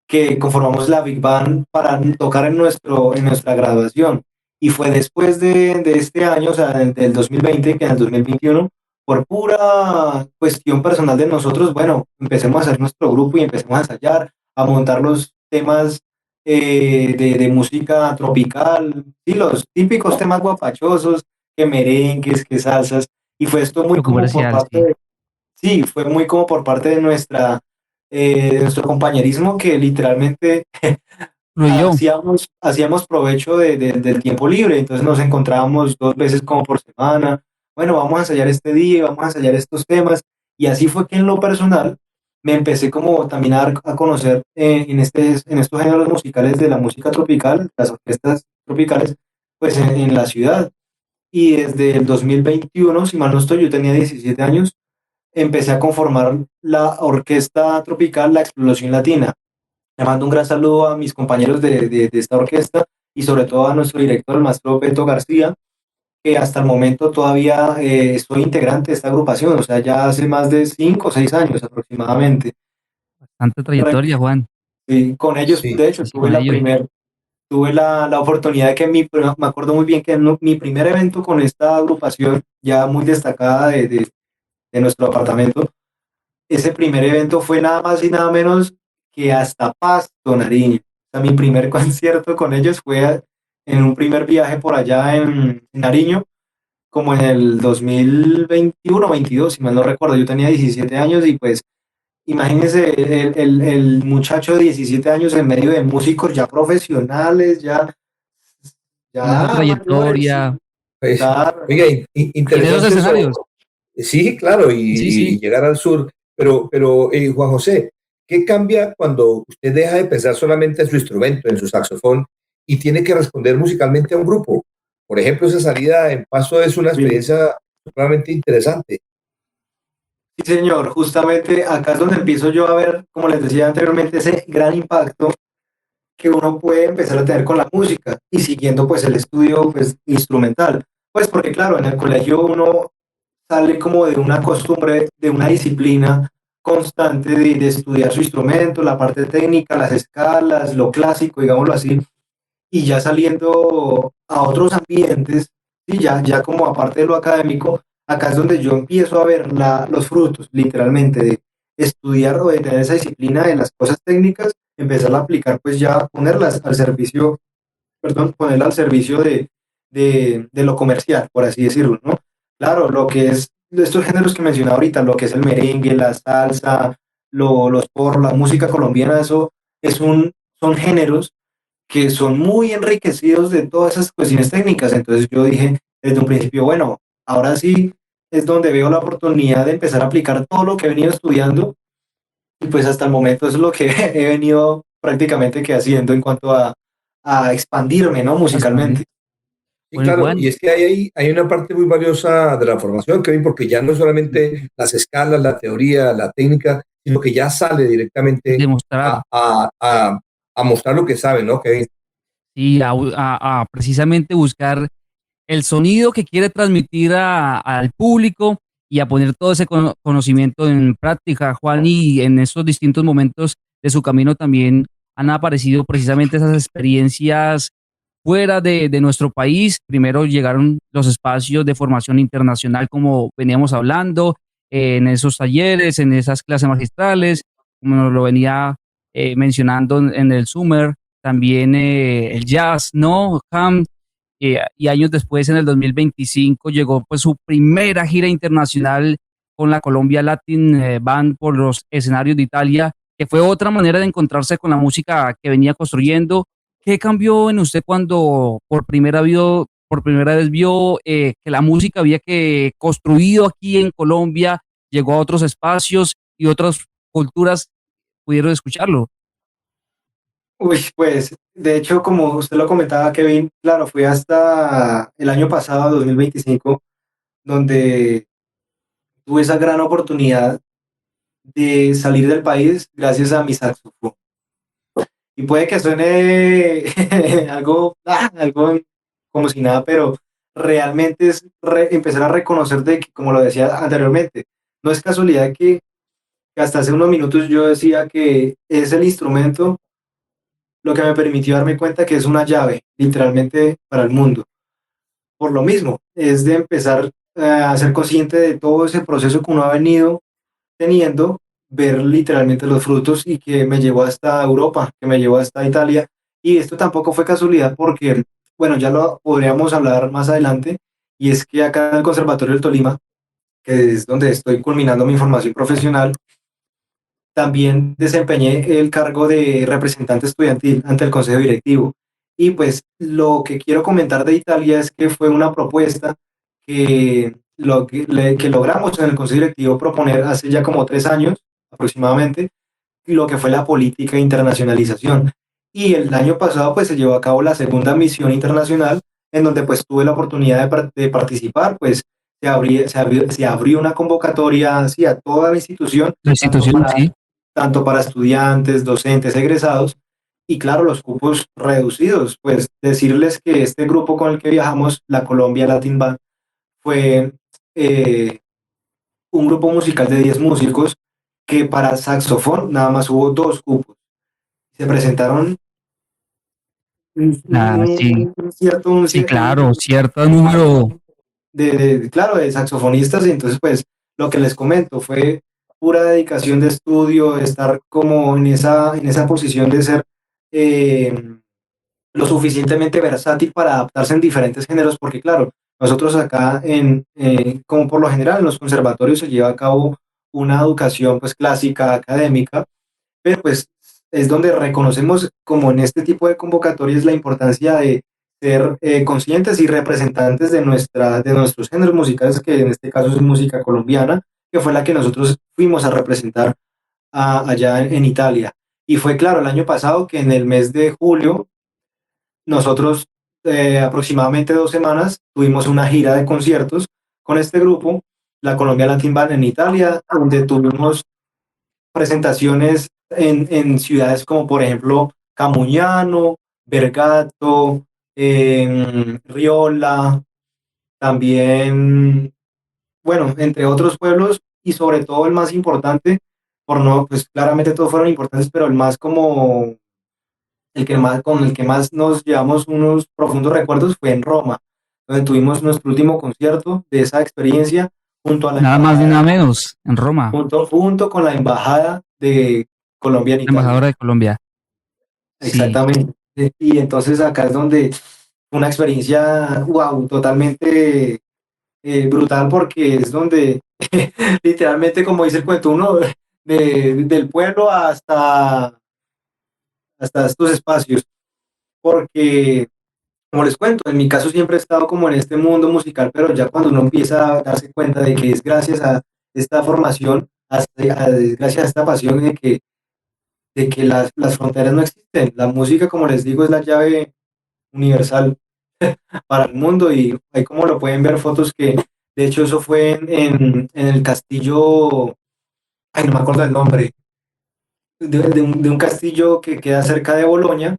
que conformamos la Big Band para tocar en nuestra graduación. Y fue después de este año, o sea, del 2020, que en el 2021, por pura cuestión personal de nosotros, bueno, empecemos a hacer nuestro grupo y empecemos a ensayar, a montar los temas de música tropical, sí, los típicos temas guapachosos, que merengues, que salsas, y fue esto muy Lo como por comercial, parte sí. sí, fue muy como por parte de nuestro compañerismo que literalmente Fluyó. hacíamos provecho del tiempo libre, entonces nos encontrábamos 2 veces como por semana, bueno, vamos a ensayar este día, vamos a ensayar estos temas, y así fue que en lo personal me empecé como también a conocer en estos géneros musicales de la música tropical, las orquestas tropicales, pues en la ciudad. Y desde el 2021, si mal no estoy, yo tenía 17 años, empecé a conformar la orquesta tropical La Explosión Latina. Le mando un gran saludo a mis compañeros de esta orquesta y sobre todo a nuestro director, el maestro Beto García, que hasta el momento todavía soy integrante de esta agrupación, o sea, ya hace más de 5 o 6 años aproximadamente. Bastante trayectoria, Juan. Y con ellos, Sí. de hecho, Sí, sí, con ellos. tuve la oportunidad de que me acuerdo muy bien que mi primer evento con esta agrupación, ya muy destacada de nuestro apartamento, ese primer evento fue nada más y nada menos que hasta Pasto, Nariño. O sea, mi primer concierto con ellos fue en un primer viaje por allá en Nariño, como en el 2021 22 si mal no recuerdo. Yo tenía 17 años y pues imagínense el muchacho de 17 años en medio de músicos ya profesionales, Una ya mayores, trayectoria. sí, Pues, claro. oiga, Y en esos interesante escenarios. eso. Sí, claro, Sí, y sí. llegar al sur. Pero Juan José, ¿qué cambia cuando usted deja de pensar solamente en su instrumento, en su saxofón, y tiene que responder musicalmente a un grupo? Por ejemplo, esa salida en Paso es una experiencia realmente interesante. Sí, señor, justamente acá es donde empiezo yo a ver, como les decía anteriormente, ese gran impacto que uno puede empezar a tener con la música y siguiendo pues el estudio pues instrumental. Pues porque claro, en el colegio uno sale como de una costumbre, de una disciplina constante de estudiar su instrumento, la parte técnica, las escalas, lo clásico, digámoslo así, y ya saliendo a otros ambientes, y ya como aparte de lo académico, acá es donde yo empiezo a ver los frutos, literalmente, de estudiar o de tener esa disciplina de las cosas técnicas, empezar a aplicar, pues ya ponerlas al servicio, perdón, ponerla al servicio de lo comercial, por así decirlo, ¿no? Claro, lo que es estos géneros que mencionaba ahorita, lo que es el merengue, la salsa, los porros, la música colombiana, eso son géneros que son muy enriquecidos de todas esas cuestiones técnicas. Entonces yo dije desde un principio, bueno, ahora sí es donde veo la oportunidad de empezar a aplicar todo lo que he venido estudiando y pues hasta el momento eso es lo que he venido prácticamente que haciendo en cuanto a expandirme, ¿no? Bastante. Musicalmente. Sí, Bueno, claro, y Juan, es que hay una parte muy valiosa de la formación, Kevin, porque ya no es solamente las escalas, la teoría, la técnica, sino que ya sale directamente demostrar. a mostrar lo que sabe, ¿no, Kevin? Y a precisamente buscar el sonido que quiere transmitir al público y a poner todo ese conocimiento en práctica, Juan, y en esos distintos momentos de su camino también han aparecido precisamente esas experiencias fuera de nuestro país. Primero llegaron los espacios de formación internacional, como veníamos hablando, en esos talleres, en esas clases magistrales, como nos lo venía mencionando en el Summer, también el jazz, ¿no? Ham, y años después, en el 2025, llegó pues su primera gira internacional con la Colombia Latin Band por los escenarios de Italia, que fue otra manera de encontrarse con la música que venía construyendo. ¿Qué cambió en usted cuando por primera vez vio que la música había que construido aquí en Colombia llegó a otros espacios y otras culturas pudieron escucharlo? Uy, pues, de hecho, como usted lo comentaba, Kevin, claro, fui hasta el año pasado, 2025, donde tuve esa gran oportunidad de salir del país gracias a mi saxofón. Y puede que suene algo, algo como si nada, pero realmente es empezar a reconocer de que, como lo decía anteriormente, no es casualidad que hasta hace unos minutos yo decía que es el instrumento lo que me permitió darme cuenta que es una llave, literalmente, para el mundo. Por lo mismo, es de empezar a ser consciente de todo ese proceso que uno ha venido teniendo, ver literalmente los frutos y que me llevó hasta Europa, que me llevó hasta Italia. Y esto tampoco fue casualidad porque, bueno, ya lo podríamos hablar más adelante, y es que acá en el Conservatorio del Tolima, que es donde estoy culminando mi formación profesional, también desempeñé el cargo de representante estudiantil ante el consejo directivo. Y pues lo que quiero comentar de Italia es que fue una propuesta que logramos en el consejo directivo proponer hace ya como 3 años aproximadamente, lo que fue la política de internacionalización. Y el año pasado pues se llevó a cabo la segunda misión internacional, en donde pues tuve la oportunidad de participar. Pues se abrió una convocatoria hacia toda la institución, La tanto institución, para sí. tanto para estudiantes, docentes, egresados, y claro, los cupos reducidos. Pues decirles que este grupo con el que viajamos, la Colombia Latin Band, fue eh, un grupo musical de 10 músicos, que para saxofón nada más hubo 2 cupos. Se presentaron Ah, sí, un cierto, un sí, cier- claro, un cierto número. claro, de saxofonistas. Y entonces pues lo que les comento fue pura dedicación de estudio, estar como en esa posición de ser eh, lo suficientemente versátil para adaptarse en diferentes géneros, porque claro, nosotros acá como por lo general en los conservatorios se lleva a cabo una educación pues clásica, académica, pero pues es donde reconocemos, como en este tipo de convocatorias, la importancia de ser conscientes y representantes de nuestros géneros musicales, que en este caso es música colombiana, que fue la que nosotros fuimos a representar allá en Italia. Y fue claro, el año pasado, que en el mes de julio nosotros, aproximadamente 2 semanas, tuvimos una gira de conciertos con este grupo, la Colombia Latin Band, en Italia, donde tuvimos presentaciones en ciudades como por ejemplo Camuñano, Bergato, Riola, también, bueno, entre otros pueblos. Y sobre todo el más importante, por no, pues claramente todos fueron importantes, pero el más como con el que más nos llevamos unos profundos recuerdos fue en Roma, donde tuvimos nuestro último concierto de esa experiencia junto a la Nada más ni nada embajada, menos, en Roma, junto con la embajada de Colombia en la Italia. embajadora de Colombia. Sí, Exactamente. Y entonces acá es donde una experiencia, wow, totalmente brutal, porque es donde literalmente, como dice el cuento, uno del pueblo hasta estos espacios, porque como les cuento, en mi caso siempre he estado como en este mundo musical, pero ya cuando uno empieza a darse cuenta de que es gracias a esta formación, gracias a esta pasión, de que las fronteras no existen. La música, como les digo, es la llave universal para el mundo. Y ahí, como lo pueden ver, fotos que, de hecho, eso fue en el castillo, ay, no me acuerdo el nombre, de un castillo que queda cerca de Bolonia,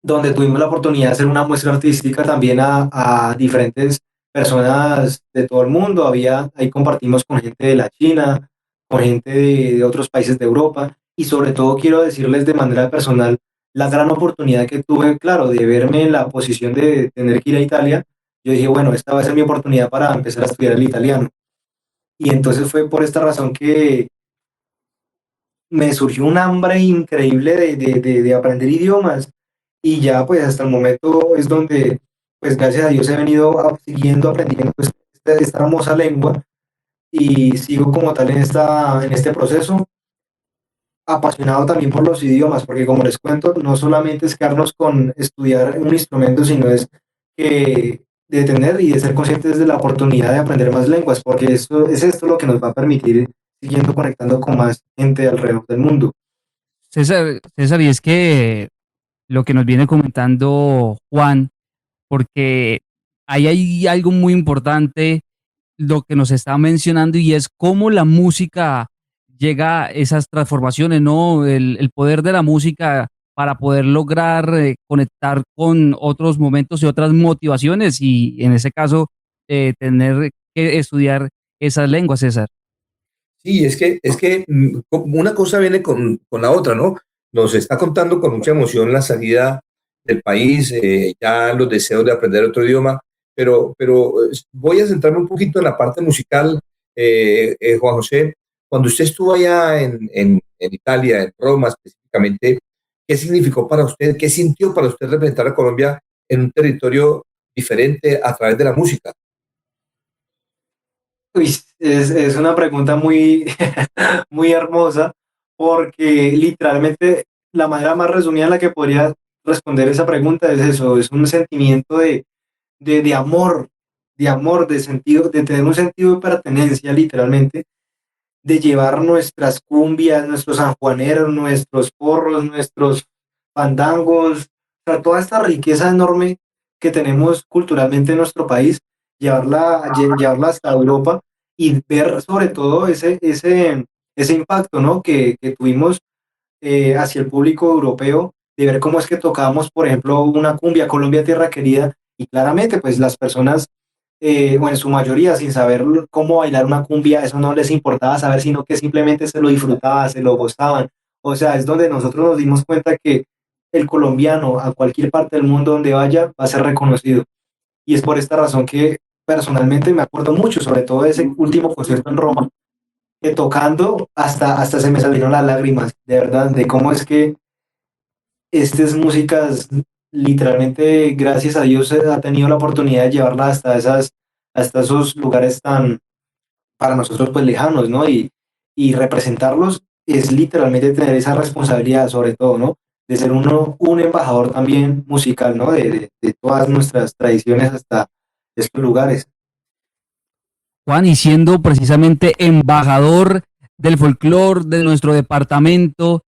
donde tuvimos la oportunidad de hacer una muestra artística también a diferentes personas de todo el mundo. Ahí compartimos con gente de la China, con gente de otros países de Europa, y sobre todo quiero decirles de manera personal la gran oportunidad que tuve, claro, de verme en la posición de tener que ir a Italia. Yo dije, bueno, esta va a ser mi oportunidad para empezar a estudiar el italiano. Y entonces fue por esta razón que me surgió un hambre increíble de aprender idiomas, y ya pues hasta el momento es donde pues gracias a Dios he venido siguiendo aprendiendo esta hermosa lengua, y sigo como tal en este proceso, apasionado también por los idiomas, porque como les cuento, no solamente es quedarnos con estudiar un instrumento, sino es que de tener y de ser conscientes de la oportunidad de aprender más lenguas, porque eso es esto lo que nos va a permitir ir siguiendo conectando con más gente alrededor del mundo. César, y es que lo que nos viene comentando Juan, porque ahí hay algo muy importante, lo que nos está mencionando, y es cómo la música llega a esas transformaciones, ¿no? El poder de la música para poder lograr conectar con otros momentos y otras motivaciones, y en ese caso, tener que estudiar esas lenguas, César. Sí, una cosa viene con la otra, ¿no? Nos está contando con mucha emoción la salida del país, ya los deseos de aprender otro idioma, pero voy a centrarme un poquito en la parte musical, Juan José. Cuando usted estuvo allá en Italia, en Roma específicamente, ¿qué significó para usted, qué sintió para usted representar a Colombia en un territorio diferente a través de la música? Uy, es una pregunta muy, muy hermosa, porque literalmente la manera más resumida en la que podría responder esa pregunta es eso, es un sentimiento de amor, de sentido, de tener un sentido de pertenencia literalmente, de llevar nuestras cumbias, nuestros sanjuaneros, nuestros porros, nuestros fandangos, o sea, toda esta riqueza enorme que tenemos culturalmente en nuestro país, llevarla hasta Europa, y ver sobre todo ese impacto, ¿no? que tuvimos hacia el público europeo, de ver cómo es que tocábamos, por ejemplo, una cumbia, Colombia Tierra Querida, y claramente pues las personas, o en su mayoría, sin saber cómo bailar una cumbia, eso no les importaba saber, sino que simplemente se lo disfrutaban, se lo gozaban. O sea, es donde nosotros nos dimos cuenta que el colombiano a cualquier parte del mundo donde vaya va a ser reconocido. Y es por esta razón que personalmente me acuerdo mucho, sobre todo de ese último concierto en Roma, que tocando hasta se me salieron las lágrimas, de verdad, de cómo es que estas músicas, literalmente, gracias a Dios, ha tenido la oportunidad de llevarla hasta esos lugares tan, para nosotros, pues lejanos, ¿no? Y representarlos es literalmente tener esa responsabilidad, sobre todo, ¿no? De ser uno un embajador también musical, ¿no? De todas nuestras tradiciones hasta estos lugares. Juan, y siendo precisamente embajador del folclore de nuestro departamento,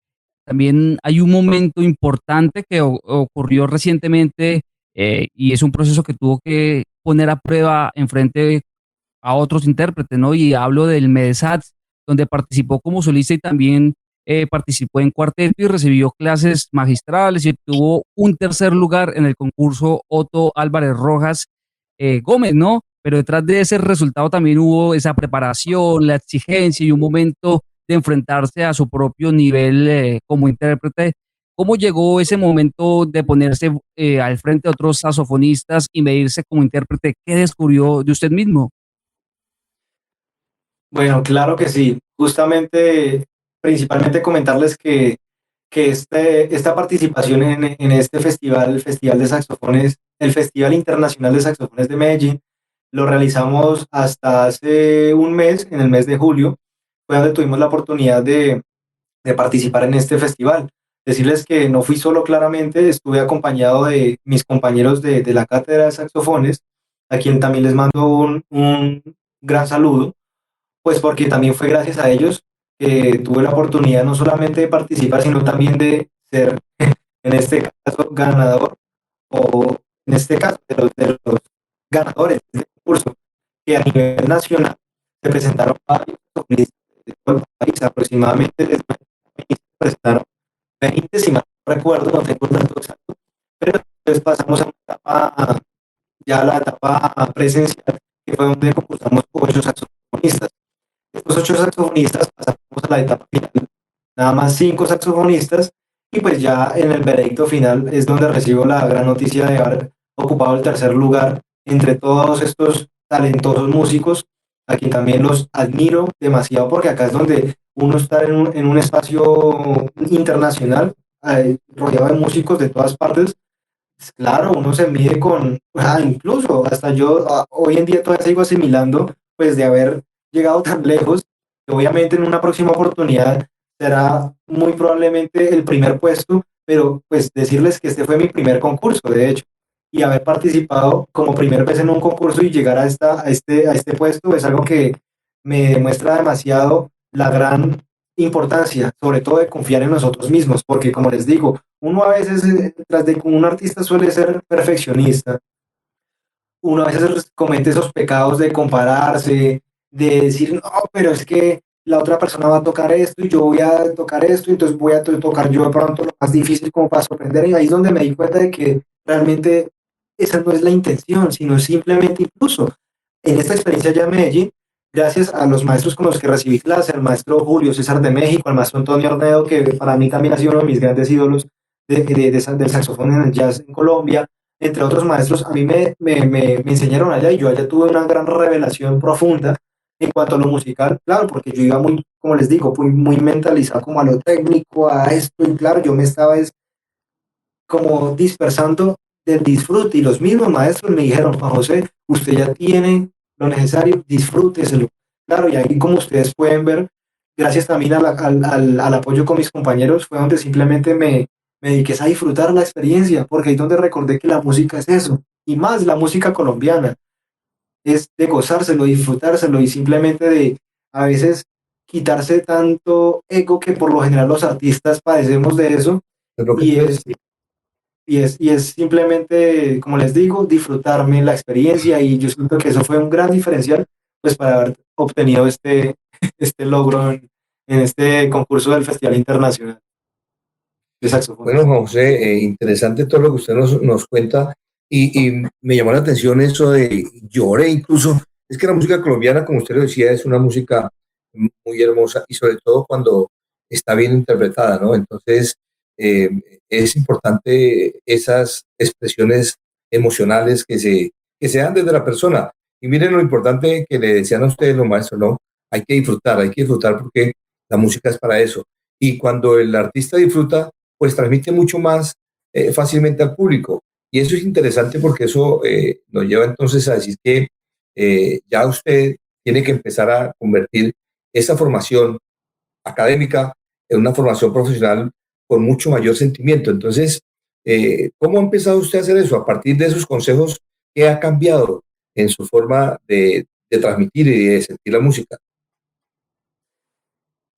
también hay un momento importante que ocurrió recientemente, y es un proceso que tuvo que poner a prueba en frente a otros intérpretes, ¿no? Y hablo del MEDESAT, donde participó como solista y también participó en cuarteto y recibió clases magistrales y obtuvo un tercer lugar en el concurso Otto Álvarez Rojas Gómez, ¿no? Pero detrás de ese resultado también hubo esa preparación, la exigencia y un momento de enfrentarse a su propio nivel como intérprete. ¿Cómo llegó ese momento de ponerse al frente de otros saxofonistas y medirse como intérprete? ¿Qué descubrió de usted mismo? Bueno, claro que sí. Justamente, principalmente comentarles que esta participación en este festival, el Festival de Saxofones, el Festival Internacional de Saxofones de Medellín, lo realizamos hasta hace un mes, en el mes de julio, fue donde tuvimos la oportunidad de participar en este festival. Decirles que no fui solo, claramente, estuve acompañado de mis compañeros de la cátedra de saxofones, a quien también les mando un gran saludo, pues porque también fue gracias a ellos que tuve la oportunidad no solamente de participar, sino también de ser, en este caso, ganador, o en este caso, de los ganadores del concurso, que a nivel nacional se presentaron varios solistas de todo el país, aproximadamente se presentaron 20, si mal no recuerdo, no tengo el dato exacto, pero Entonces pasamos a ya la etapa presencial, que fue donde concursamos 8 saxofonistas. Estos 8 saxofonistas pasamos a la etapa final, nada más 5 saxofonistas, y pues ya en el veredicto final es donde recibo la gran noticia de haber ocupado el tercer lugar entre todos estos talentosos músicos, a quien también los admiro demasiado, porque acá es donde uno está en un espacio internacional, rodeado de músicos de todas partes. Pues claro, uno se mide con, incluso hasta yo hoy en día todavía sigo asimilando, pues de haber llegado tan lejos, que obviamente en una próxima oportunidad será muy probablemente el primer puesto, pero pues decirles que este fue mi primer concurso, de hecho, y haber participado como primera vez en un concurso y llegar a este puesto es algo que me demuestra demasiado la gran importancia, sobre todo de confiar en nosotros mismos, porque como les digo, uno a veces, tras de como un artista suele ser perfeccionista, uno a veces comete esos pecados de compararse, de decir, no, pero es que la otra persona va a tocar esto y yo voy a tocar esto, y entonces voy a tocar yo de pronto lo más difícil como para sorprender. Y ahí es donde me di cuenta de que realmente esa no es la intención, sino simplemente incluso en esta experiencia allá en Medellín, gracias a los maestros con los que recibí clase, al maestro Julio César de México, al maestro Antonio Ornedo, que para mí también ha sido uno de mis grandes ídolos del saxofón en el jazz en Colombia, entre otros maestros, a mí me enseñaron allá y yo allá tuve una gran revelación profunda en cuanto a lo musical, claro, porque yo iba muy, como les digo, muy mentalizado como a lo técnico, a esto, y claro, yo me estaba como dispersando del disfrute, y los mismos maestros me dijeron, Juan José, usted ya tiene lo necesario, disfrúteselo. Claro, y ahí como ustedes pueden ver, gracias también al apoyo con mis compañeros, fue donde simplemente me dediqué a disfrutar la experiencia, porque ahí es donde recordé que la música es eso, y más la música colombiana, es de gozárselo, disfrutárselo, y simplemente de a veces quitarse tanto ego, que por lo general los artistas padecemos de eso, Es lo que y te es decía. y es simplemente, como les digo, disfrutarme la experiencia, y yo siento que eso fue un gran diferencial, pues para haber obtenido este logro en este concurso del Festival Internacional de Saxofón. Bueno, Juan José, interesante todo lo que usted nos cuenta y me llamó la atención eso de lloré incluso. Es que la música colombiana, como usted lo decía, es una música muy hermosa y sobre todo cuando está bien interpretada, ¿no? Entonces, eh, es importante esas expresiones emocionales que se dan desde la persona. Y miren lo importante que le decían a ustedes los maestros, ¿no? Hay que disfrutar porque la música es para eso. Y cuando el artista disfruta, pues transmite mucho más fácilmente al público. Y eso es interesante porque eso nos lleva entonces a decir que ya usted tiene que empezar a convertir esa formación académica en una formación profesional con mucho mayor sentimiento. Entonces, ¿cómo ha empezado usted a hacer eso? A partir de esos consejos, ¿qué ha cambiado en su forma de transmitir y de sentir la música?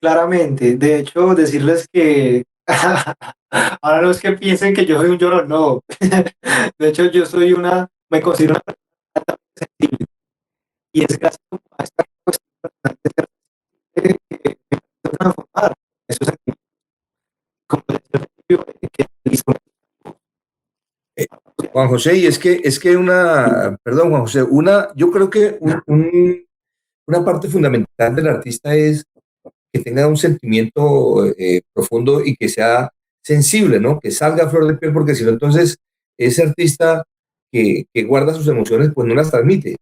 Claramente, de hecho, decirles que ahora no es que piensen que yo soy un llorón, no. De hecho, me considero una persona sensible, y es gracias a esta cuestión que me empezó a transformar esos sentimientos, como decía al principio, que el instrumento. Eh, Juan José, y es que perdón, Juan José, yo creo que una parte fundamental del artista es que tenga un sentimiento profundo y que sea sensible, ¿no? Que salga a flor de piel, porque si no, entonces ese artista que guarda sus emociones, pues no las transmite.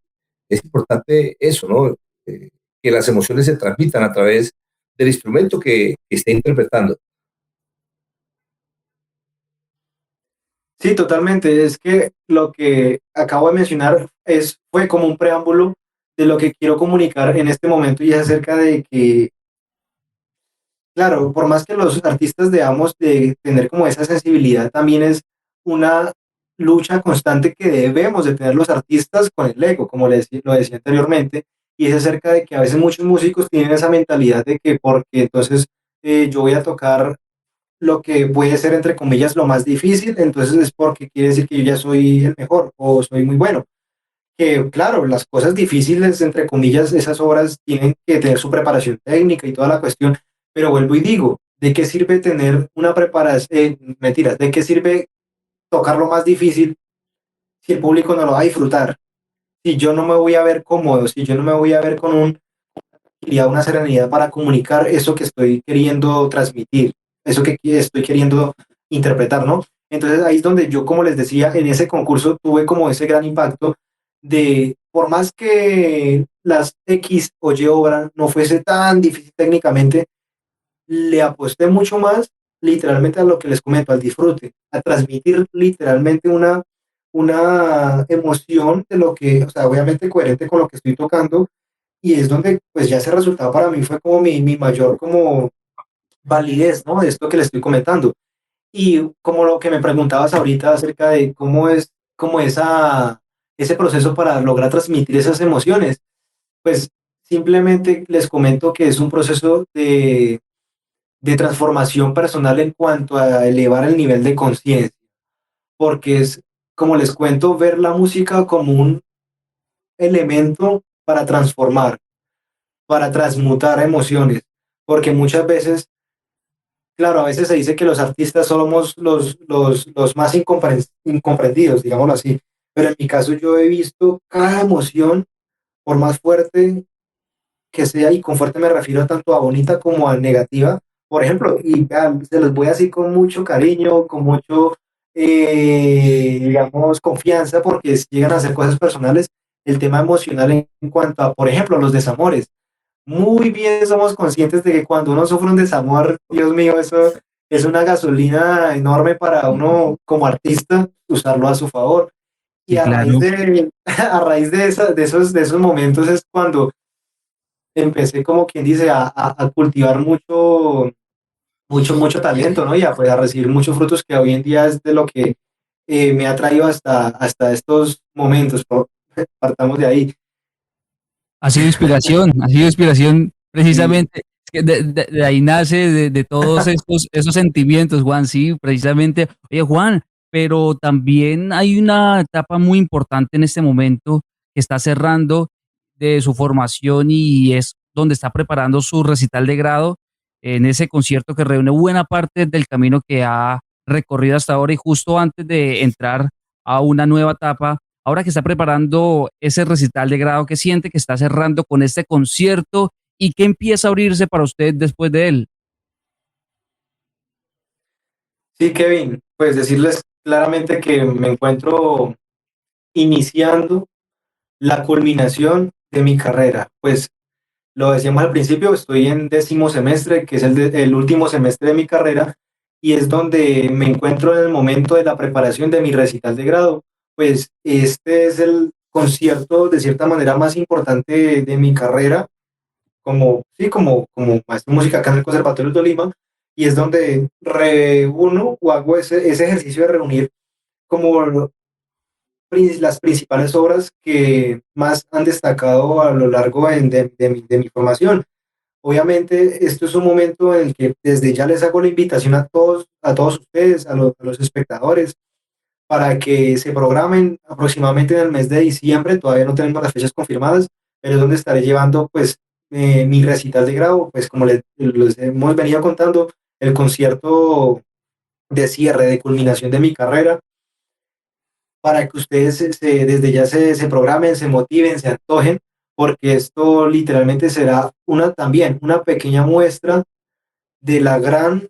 Es importante eso, ¿no? Que las emociones se transmitan a través del instrumento que esté interpretando. Sí, totalmente. Es que lo que acabo de mencionar fue como un preámbulo de lo que quiero comunicar en este momento, y es acerca de que, claro, por más que los artistas debamos de tener como esa sensibilidad, también es una lucha constante que debemos de tener los artistas con el ego, como lo decía anteriormente, y es acerca de que a veces muchos músicos tienen esa mentalidad de que porque entonces yo voy a tocar lo que puede ser, entre comillas, lo más difícil, entonces es porque quiere decir que yo ya soy el mejor o soy muy bueno. Que claro, las cosas difíciles, entre comillas, esas obras tienen que tener su preparación técnica y toda la cuestión, pero vuelvo y digo, ¿de qué sirve tener una preparación? Mentiras, ¿de qué sirve tocar lo más difícil si el público no lo va a disfrutar? Si yo no me voy a ver cómodo, si yo no me voy a ver con una serenidad para comunicar eso que estoy queriendo transmitir, eso que estoy queriendo interpretar, ¿no? Entonces ahí es donde yo, como les decía, en ese concurso tuve como ese gran impacto de, por más que las X o Y obra no fuese tan difícil técnicamente, le aposté mucho más literalmente a lo que les comento, al disfrute, a transmitir literalmente una emoción de lo que, o sea, obviamente coherente con lo que estoy tocando, y es donde pues ya ese resultado para mí fue como mi mayor como validez, ¿no? De esto que les estoy comentando. Y como lo que me preguntabas ahorita acerca de cómo es como ese proceso para lograr transmitir esas emociones, pues simplemente les comento que es un proceso de transformación personal en cuanto a elevar el nivel de conciencia, porque es, como les cuento, ver la música como un elemento para transformar, para transmutar emociones, porque muchas veces, claro, a veces se dice que los artistas somos los más incomprendidos, digámoslo así, pero en mi caso yo he visto cada emoción, por más fuerte que sea, y con fuerte me refiero tanto a bonita como a negativa, por ejemplo, y vean, se los voy así con mucho cariño, con mucho, digamos, confianza, porque llegan a ser cosas personales, el tema emocional en cuanto a, por ejemplo, los desamores. Muy bien somos conscientes de que cuando uno sufre un desamor, Dios mío, eso es una gasolina enorme para uno como artista usarlo a su favor. Y Sí, claro. a raíz de esos momentos es cuando empecé, como quien dice, a cultivar mucho talento, ¿no? Y a, pues, a recibir muchos frutos que hoy en día es de lo que me ha traído hasta estos momentos. Partamos de ahí. Ha sido inspiración Y precisamente. Es que de ahí nace de todos esos sentimientos, Juan, sí, precisamente. Oye, Juan, pero también hay una etapa muy importante en este momento que está cerrando de su formación y es donde está preparando su recital de grado en ese concierto que reúne buena parte del camino que ha recorrido hasta ahora y justo antes de entrar a una nueva etapa. Ahora que está preparando ese recital de grado, ¿qué siente que está cerrando con este concierto y qué empieza a abrirse para usted después de él? sí, Kevin, pues decirles claramente que me encuentro iniciando la culminación de mi carrera. Pues lo decíamos al principio, estoy en 10º semestre, que es el último semestre de mi carrera, y es donde me encuentro en el momento de la preparación de mi recital de grado. Pues este es el concierto de cierta manera más importante de mi carrera, como, sí, como maestro de música acá en el Conservatorio de Tolima, y es donde reúno o hago ese ejercicio de reunir como las principales obras que más han destacado a lo largo de mi formación. Obviamente, esto es un momento en el que desde ya les hago la invitación a todos ustedes, a los espectadores, para que se programen aproximadamente en el mes de diciembre. Todavía no tenemos las fechas confirmadas, pero es donde estaré llevando pues mi recital de grado, pues como les hemos venido contando, el concierto de cierre, de culminación de mi carrera, para que ustedes desde ya se programen, se motiven, se antojen, porque esto literalmente será también una pequeña muestra de la gran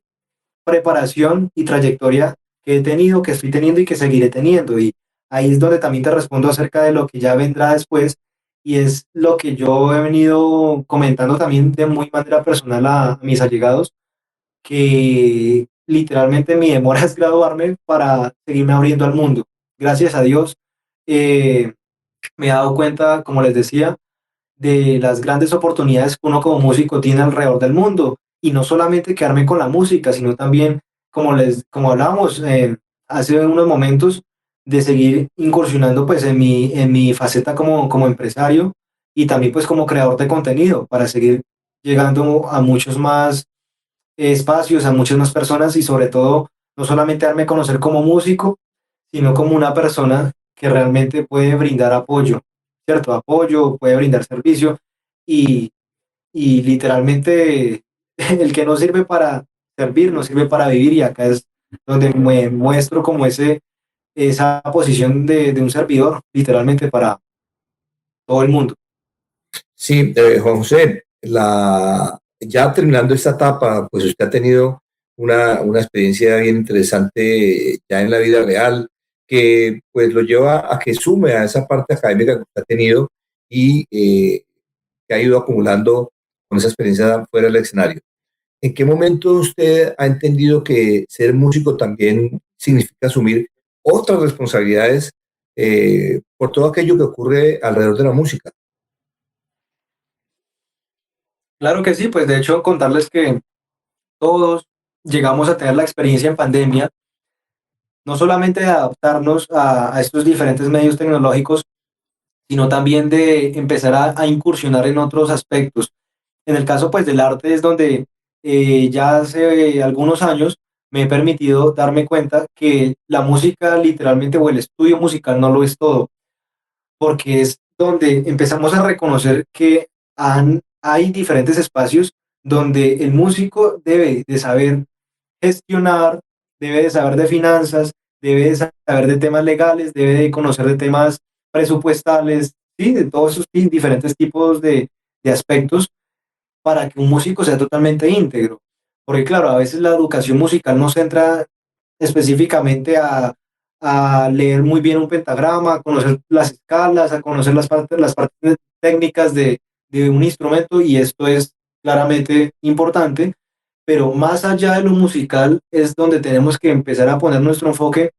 preparación y trayectoria que he tenido, que estoy teniendo y que seguiré teniendo. Y ahí es donde también te respondo acerca de lo que ya vendrá después, y es lo que yo he venido comentando también de muy manera personal a mis allegados, que literalmente mi demora es graduarme para seguirme abriendo al mundo. Gracias a Dios, eh, me he dado cuenta, como les decía, de las grandes oportunidades que uno como músico tiene alrededor del mundo, y no solamente quedarme con la música, sino también, como hablábamos hace unos momentos, de seguir incursionando pues en mi faceta como empresario, y también pues como creador de contenido, para seguir llegando a muchos más espacios, a muchas más personas, y sobre todo no solamente darme a conocer como músico, sino como una persona que realmente puede brindar apoyo, ¿cierto? Apoyo, puede brindar servicio, y, y literalmente el que no sirve para servir, no sirve para vivir, y acá es donde me muestro como esa posición de un servidor, literalmente para todo el mundo. Sí, Juan José, ya terminando esta etapa, pues usted ha tenido una experiencia bien interesante ya en la vida real, que pues lo lleva a que sume a esa parte académica que usted ha tenido y que ha ido acumulando con esa experiencia fuera del escenario. ¿En qué momento usted ha entendido que ser músico también significa asumir otras responsabilidades por todo aquello que ocurre alrededor de la música? Claro que sí, pues de hecho contarles que todos llegamos a tener la experiencia en pandemia, no solamente de adaptarnos a estos diferentes medios tecnológicos, sino también de empezar a incursionar en otros aspectos. En el caso pues del arte es donde ya hace algunos años me he permitido darme cuenta que la música literalmente o el estudio musical no lo es todo, porque es donde empezamos a reconocer que hay diferentes espacios donde el músico debe de saber gestionar, debe de saber de finanzas, debe de saber de temas legales, debe de conocer de temas presupuestales, ¿sí? De todos esos diferentes tipos de aspectos para que un músico sea totalmente íntegro. Porque claro, a veces la educación musical no se centra específicamente a leer muy bien un pentagrama, a conocer las escalas, a conocer las partes técnicas de un instrumento, y esto es claramente importante, pero más allá de lo musical es donde tenemos que empezar a poner nuestro enfoque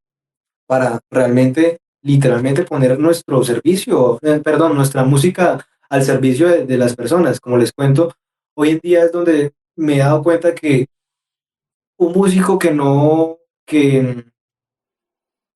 para realmente, literalmente poner nuestro servicio, perdón, nuestra música al servicio de las personas. Como les cuento, hoy en día es donde me he dado cuenta que un músico que no, que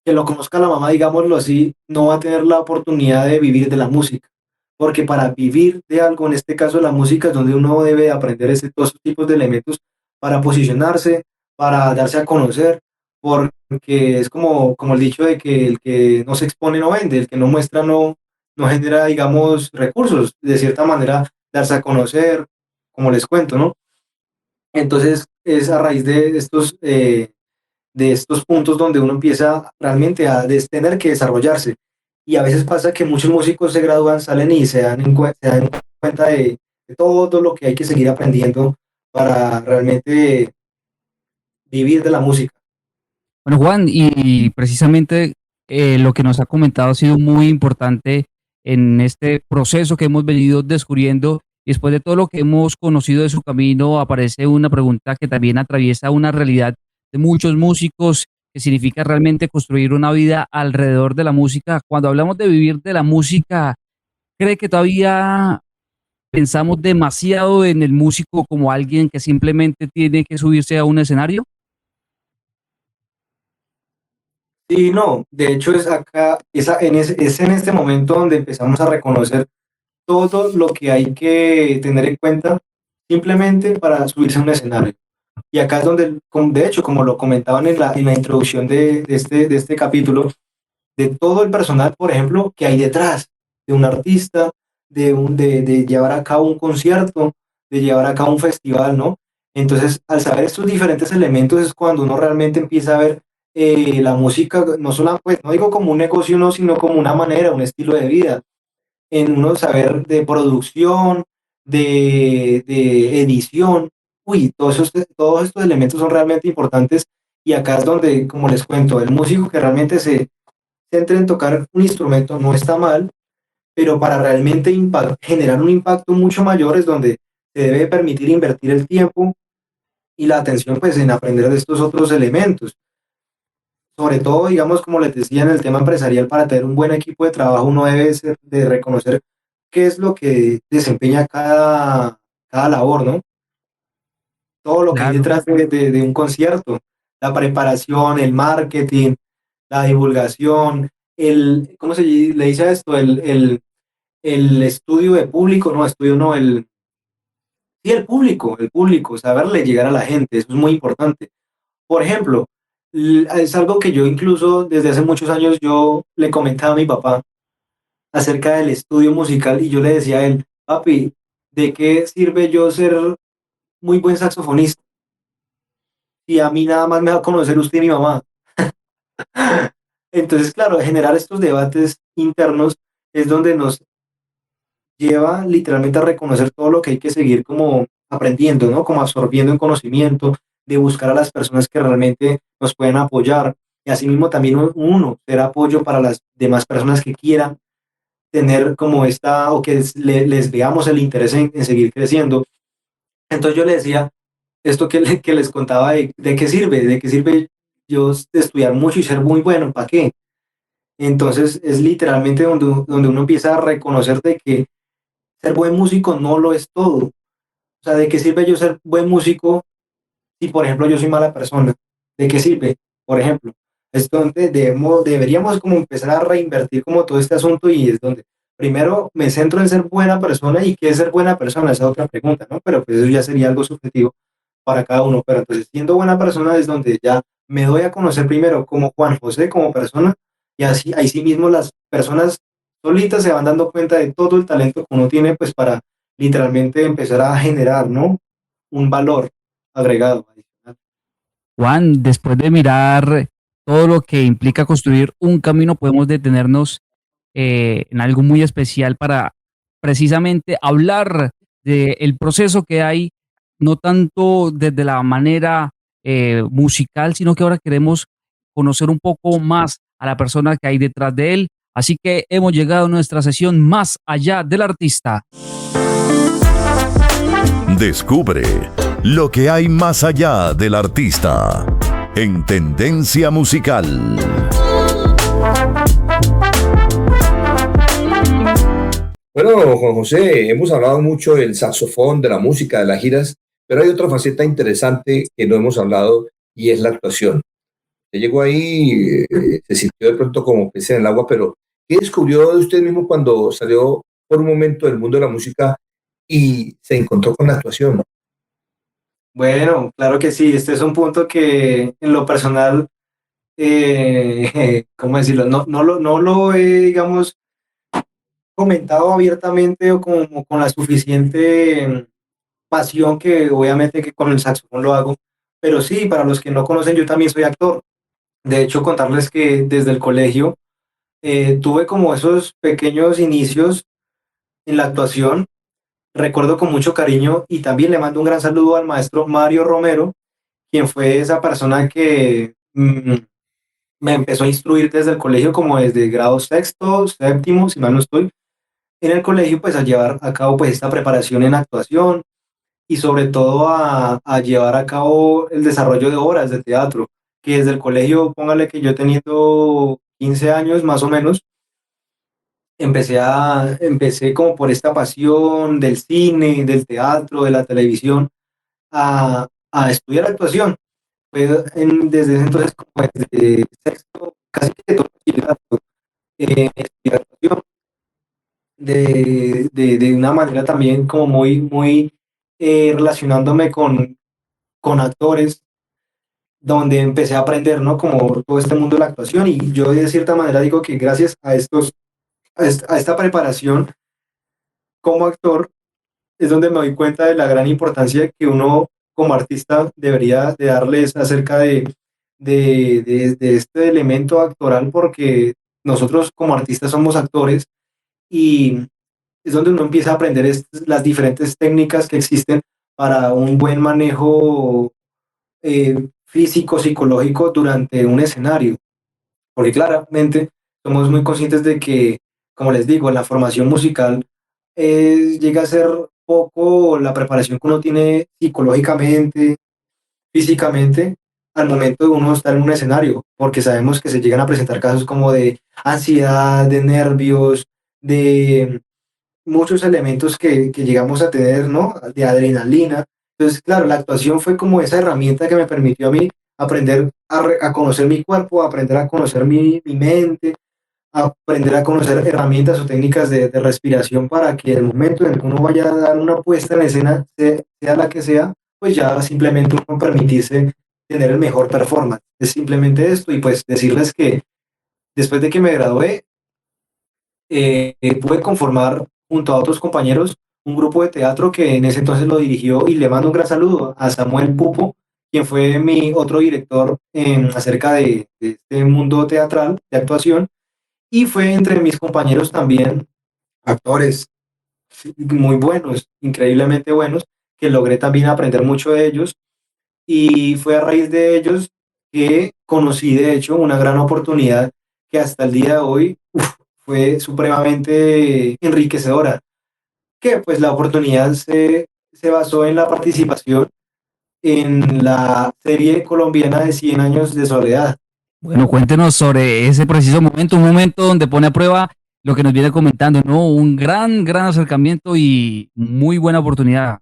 lo conozca la mamá, digámoslo así, no va a tener la oportunidad de vivir de la música. Porque para vivir de algo, en este caso la música, es donde uno debe aprender todos esos tipos de elementos para posicionarse, para darse a conocer, porque es como el dicho de que el que no se expone no vende, el que no muestra no genera, digamos, recursos. De cierta manera, darse a conocer, como les cuento, ¿no? Entonces, es a raíz de estos puntos donde uno empieza realmente a tener que desarrollarse. Y a veces pasa que muchos músicos se gradúan, salen y se dan cuenta de todo lo que hay que seguir aprendiendo para realmente vivir de la música. Bueno, Juan, y precisamente lo que nos ha comentado ha sido muy importante en este proceso que hemos venido descubriendo. Y después de todo lo que hemos conocido de su camino, aparece una pregunta que también atraviesa una realidad de muchos músicos, que significa realmente construir una vida alrededor de la música. Cuando hablamos de vivir de la música, ¿cree que todavía pensamos demasiado en el músico como alguien que simplemente tiene que subirse a un escenario? Y no, de hecho es acá, es en este momento donde empezamos a reconocer todo lo que hay que tener en cuenta simplemente para subirse a un escenario. Y acá es donde, de hecho, como lo comentaban en la introducción de este capítulo, de todo el personal, por ejemplo, que hay detrás de un artista, de llevar a cabo un concierto, de llevar a cabo un festival, ¿no? Entonces, al saber estos diferentes elementos es cuando uno realmente empieza a ver la música, no solo, pues, no digo como un negocio, no, sino como una manera, un estilo de vida, en uno saber de producción, de edición. Uy, todos estos elementos son realmente importantes, y acá es donde, como les cuento, el músico que realmente se centra en tocar un instrumento no está mal, pero para realmente generar un impacto mucho mayor es donde se debe permitir invertir el tiempo y la atención pues en aprender de estos otros elementos. Sobre todo, digamos, como les decía, en el tema empresarial, para tener un buen equipo de trabajo, uno debe de reconocer qué es lo que desempeña cada labor, ¿no? Todo lo que hay Claro. detrás de un concierto, la preparación, el marketing, la divulgación, ¿cómo se le dice a esto? El estudio de público, no, estudio no, sí, el público, saberle llegar a la gente, eso es muy importante. Por ejemplo, es algo que yo incluso desde hace muchos años yo le comentaba a mi papá acerca del estudio musical, y yo le decía a él, papi, ¿de qué sirve yo ser muy buen saxofonista si a mí nada más me va a conocer usted y mi mamá? Entonces, claro, generar estos debates internos es donde nos lleva literalmente a reconocer todo lo que hay que seguir como aprendiendo, ¿no? Como absorbiendo en conocimiento, de buscar a las personas que realmente nos pueden apoyar y asimismo también uno ser apoyo para las demás personas que quieran tener como esta o que les veamos el interés en seguir creciendo. Entonces yo le decía esto que les contaba de qué sirve yo estudiar mucho y ser muy bueno, ¿para qué? Entonces es literalmente donde uno empieza a reconocer de que ser buen músico no lo es todo. O sea, ¿de qué sirve yo ser buen músico si, por ejemplo, yo soy mala persona? ¿De qué sirve? Por ejemplo, es donde deberíamos como empezar a reinvertir como todo este asunto y es donde primero me centro en ser buena persona y qué es ser buena persona, esa es otra pregunta, ¿no? Pero pues eso ya sería algo subjetivo para cada uno. Pero entonces, siendo buena persona es donde ya me doy a conocer primero como Juan José, como persona, y así, ahí sí mismo las personas solitas se van dando cuenta de todo el talento que uno tiene, pues para literalmente empezar a generar, ¿no? Un valor agregado. Adicional. Juan, después de mirar todo lo que implica construir un camino, podemos detenernos en algo muy especial para precisamente hablar del proceso que hay, no tanto desde la manera musical, sino que ahora queremos conocer un poco más a la persona que hay detrás de él. Así que hemos llegado a nuestra sesión más allá del artista. Descubre lo que hay más allá del artista en Tendencia Musical. Bueno, Juan José, hemos hablado mucho del saxofón, de la música, de las giras, pero hay otra faceta interesante que no hemos hablado y es la actuación. Usted llegó ahí, se sintió de pronto como pez en el agua, pero ¿qué descubrió de usted mismo cuando salió por un momento del mundo de la música y se encontró con la actuación? Bueno, claro que sí, este es un punto que en lo personal, ¿cómo decirlo? No lo he, digamos, comentado abiertamente o como con la suficiente pasión que obviamente que con el saxofón lo hago, pero sí, para los que no conocen, yo también soy actor. De hecho, contarles que desde el colegio tuve como esos pequeños inicios en la actuación, recuerdo con mucho cariño y también le mando un gran saludo al maestro Mario Romero, quien fue esa persona que me empezó a instruir desde el colegio, como desde grado sexto, séptimo, si mal no estoy, en el colegio, pues a llevar a cabo pues esta preparación en actuación y sobre todo a llevar a cabo el desarrollo de obras de teatro, que desde el colegio, póngale que yo teniendo 15 años más o menos, empecé como por esta pasión del cine, del teatro, de la televisión, a estudiar actuación. Fue desde ese entonces, como desde sexto, casi que todo el bachillerato, estudiar actuación de una manera también como muy relacionándome con actores, donde empecé a aprender, ¿no? Como todo este mundo de la actuación y yo de cierta manera digo que gracias a esta preparación como actor es donde me doy cuenta de la gran importancia que uno como artista debería de darles acerca de este elemento actoral porque nosotros como artistas somos actores y es donde uno empieza a aprender las diferentes técnicas que existen para un buen manejo físico, psicológico durante un escenario. Porque claramente somos muy conscientes de que, como les digo, la formación musical llega a ser poco la preparación que uno tiene psicológicamente, físicamente, al momento de uno estar en un escenario, porque sabemos que se llegan a presentar casos como de ansiedad, de nervios, de muchos elementos que llegamos a tener, ¿no? De adrenalina. Entonces, claro, la actuación fue como esa herramienta que me permitió a mí aprender a conocer mi cuerpo, aprender a conocer mi mente, aprender a conocer herramientas o técnicas de respiración para que el momento en el que uno vaya a dar una puesta en escena, sea la que sea, pues ya simplemente uno permitirse tener el mejor performance. Es simplemente esto y pues decirles que después de que me gradué, pude conformar junto a otros compañeros un grupo de teatro que en ese entonces lo dirigió y le mando un gran saludo a Samuel Pupo, quien fue mi otro director acerca de este mundo teatral, de actuación, y fue entre mis compañeros también actores muy buenos, increíblemente buenos, que logré también aprender mucho de ellos, y fue a raíz de ellos que conocí, de hecho, una gran oportunidad que hasta el día de hoy fue supremamente enriquecedora, que pues la oportunidad se basó en la participación en la serie colombiana de 100 años de soledad. Bueno, cuéntenos sobre ese preciso momento, un momento donde pone a prueba lo que nos viene comentando, ¿no? Un gran acercamiento y muy buena oportunidad.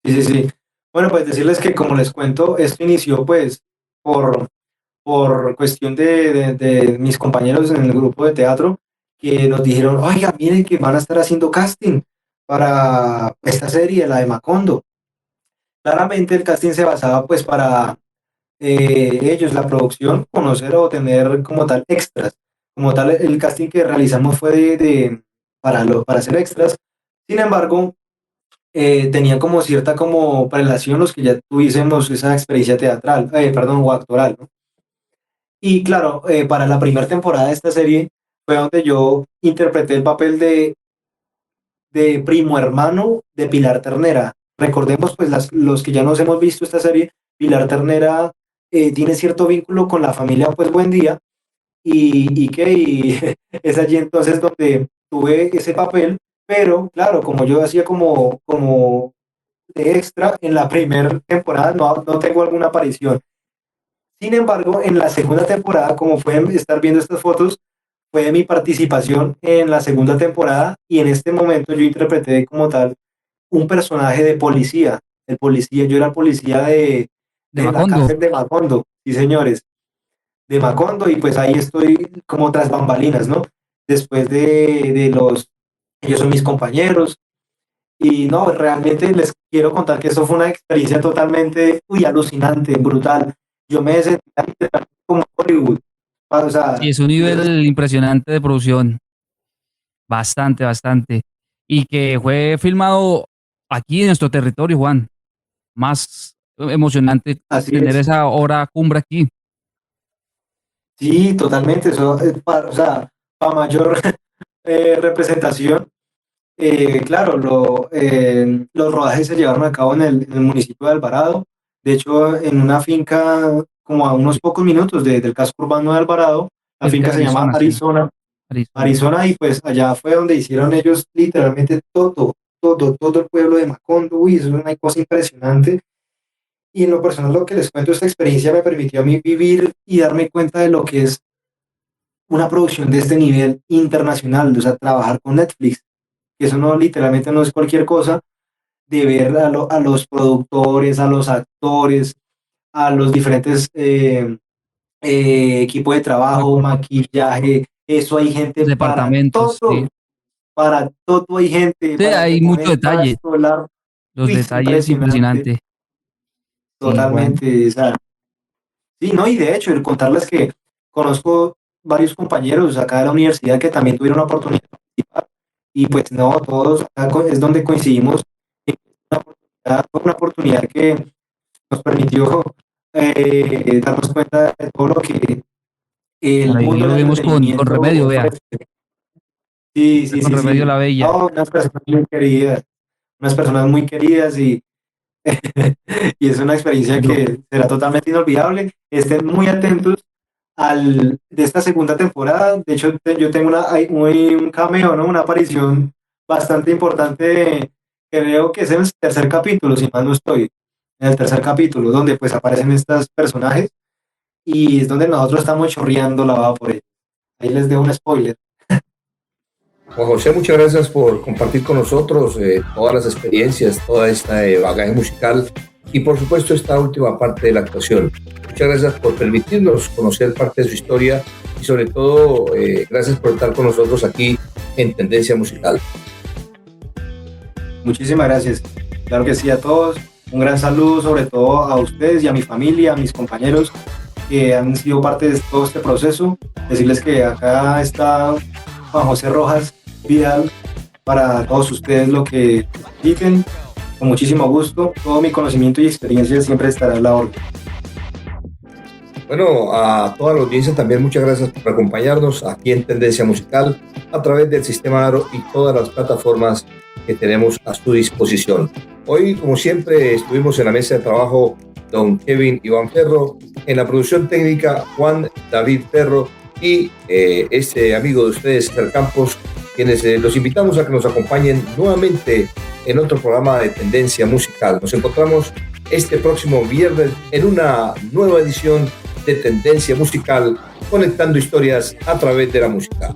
Sí, sí, sí. Bueno, pues decirles que como les cuento, esto inició pues por, por cuestión de mis compañeros en el grupo de teatro que nos dijeron, oiga, miren que van a estar haciendo casting para esta serie, la de Macondo. Claramente el casting se basaba pues para ellos, la producción, conocer o tener como tal extras. Como tal, el casting que realizamos fue para hacer extras. Sin embargo, tenían como cierta como prelación los que ya tuviésemos esa experiencia teatral, perdón, o actoral, ¿no? Y claro, para la primera temporada de esta serie fue donde yo interpreté el papel de primo hermano de Pilar Ternera. Recordemos, pues, los que ya nos hemos visto esta serie, Pilar Ternera tiene cierto vínculo con la familia, pues, Buendía, y es allí entonces donde tuve ese papel, pero claro, como yo hacía como de extra en la primera temporada, no tengo alguna aparición. Sin embargo, en la segunda temporada, como pueden estar viendo estas fotos, fue mi participación en la segunda temporada y en este momento yo interpreté como tal un personaje de policía. El policía, yo era policía De de la Macondo. cárcel de Macondo, sí señores, de Macondo, y pues ahí estoy como tras bambalinas, ¿no? Después ellos son mis compañeros, y no, realmente les quiero contar que eso fue una experiencia totalmente, alucinante, brutal. Yo me sentía literalmente como Hollywood, o Sí, sea, es un nivel impresionante de producción. Bastante. Y que fue filmado aquí en nuestro territorio, Juan. Más emocionante así tener es. esa hora cumbre aquí. Sí, totalmente, eso, o sea, para mayor representación, claro, los rodajes se llevaron a cabo en el municipio de Alvarado, de hecho, en una finca como a unos pocos minutos del casco urbano de Alvarado, la Cerca finca de se llama Arizona, sí. Arizona. Arizona, y pues allá fue donde hicieron ellos literalmente todo el pueblo de Macondo. Uy, eso es una cosa impresionante. Y en lo personal, lo que les cuento, esta experiencia me permitió a mí vivir y darme cuenta de lo que es una producción de este nivel internacional, o sea, trabajar con Netflix, que eso no, literalmente no es cualquier cosa, de ver a los productores, a los actores, a los diferentes equipos de trabajo, maquillaje, eso hay gente Departamentos, sí. para todo hay gente, Sí, para que hay mucho ponen detalle. pasto, hablar, Los uy, es detalles impresionante, impresionantes. Sí, Juan. totalmente, o sea, sí, no, y de hecho, el contarles que conozco varios compañeros acá de la universidad que también tuvieron la oportunidad de participar, y pues no, todos acá es donde coincidimos en una oportunidad que nos permitió darnos cuenta de todo lo que el Bueno, ahí mundo lo del vimos con entretenimiento Remedio, vea. ofrece. Sí, sí, Con sí, Remedio sí. la Bella. No, unas personas muy queridas y es una experiencia Pero que será totalmente inolvidable. Estén muy atentos de esta segunda temporada. De hecho, yo tengo un cameo, ¿no? Una aparición bastante importante, creo que es en el tercer capítulo, si mal no estoy, en el tercer capítulo, donde pues aparecen estos personajes y es donde nosotros estamos chorreando la baba por ellos. Ahí les dejo un spoiler. Juan José, muchas gracias por compartir con nosotros todas las experiencias, toda esta bagaje musical y por supuesto esta última parte de la actuación. Muchas gracias por permitirnos conocer parte de su historia y sobre todo gracias por estar con nosotros aquí en Tendencia Musical. Muchísimas gracias. Claro que sí, a todos. Un gran saludo sobre todo a ustedes y a mi familia, a mis compañeros que han sido parte de todo este proceso. Decirles que acá está Juan José Rojas Vidal para todos ustedes lo que necesiten. con muchísimo gusto. Todo mi conocimiento y experiencia siempre estará a la orden. Bueno, a toda la audiencia también muchas gracias por acompañarnos aquí en Tendencia Musical a través del Sistema Aro y todas las plataformas que tenemos a su disposición. Hoy, como siempre, estuvimos en la mesa de trabajo don Kevin Iván Ferro, en la producción técnica Juan David Ferro y este amigo de ustedes, César Campos, quienes los invitamos a que nos acompañen nuevamente en otro programa de Tendencia Musical. Nos encontramos este próximo viernes en una nueva edición de Tendencia Musical, conectando historias a través de la música.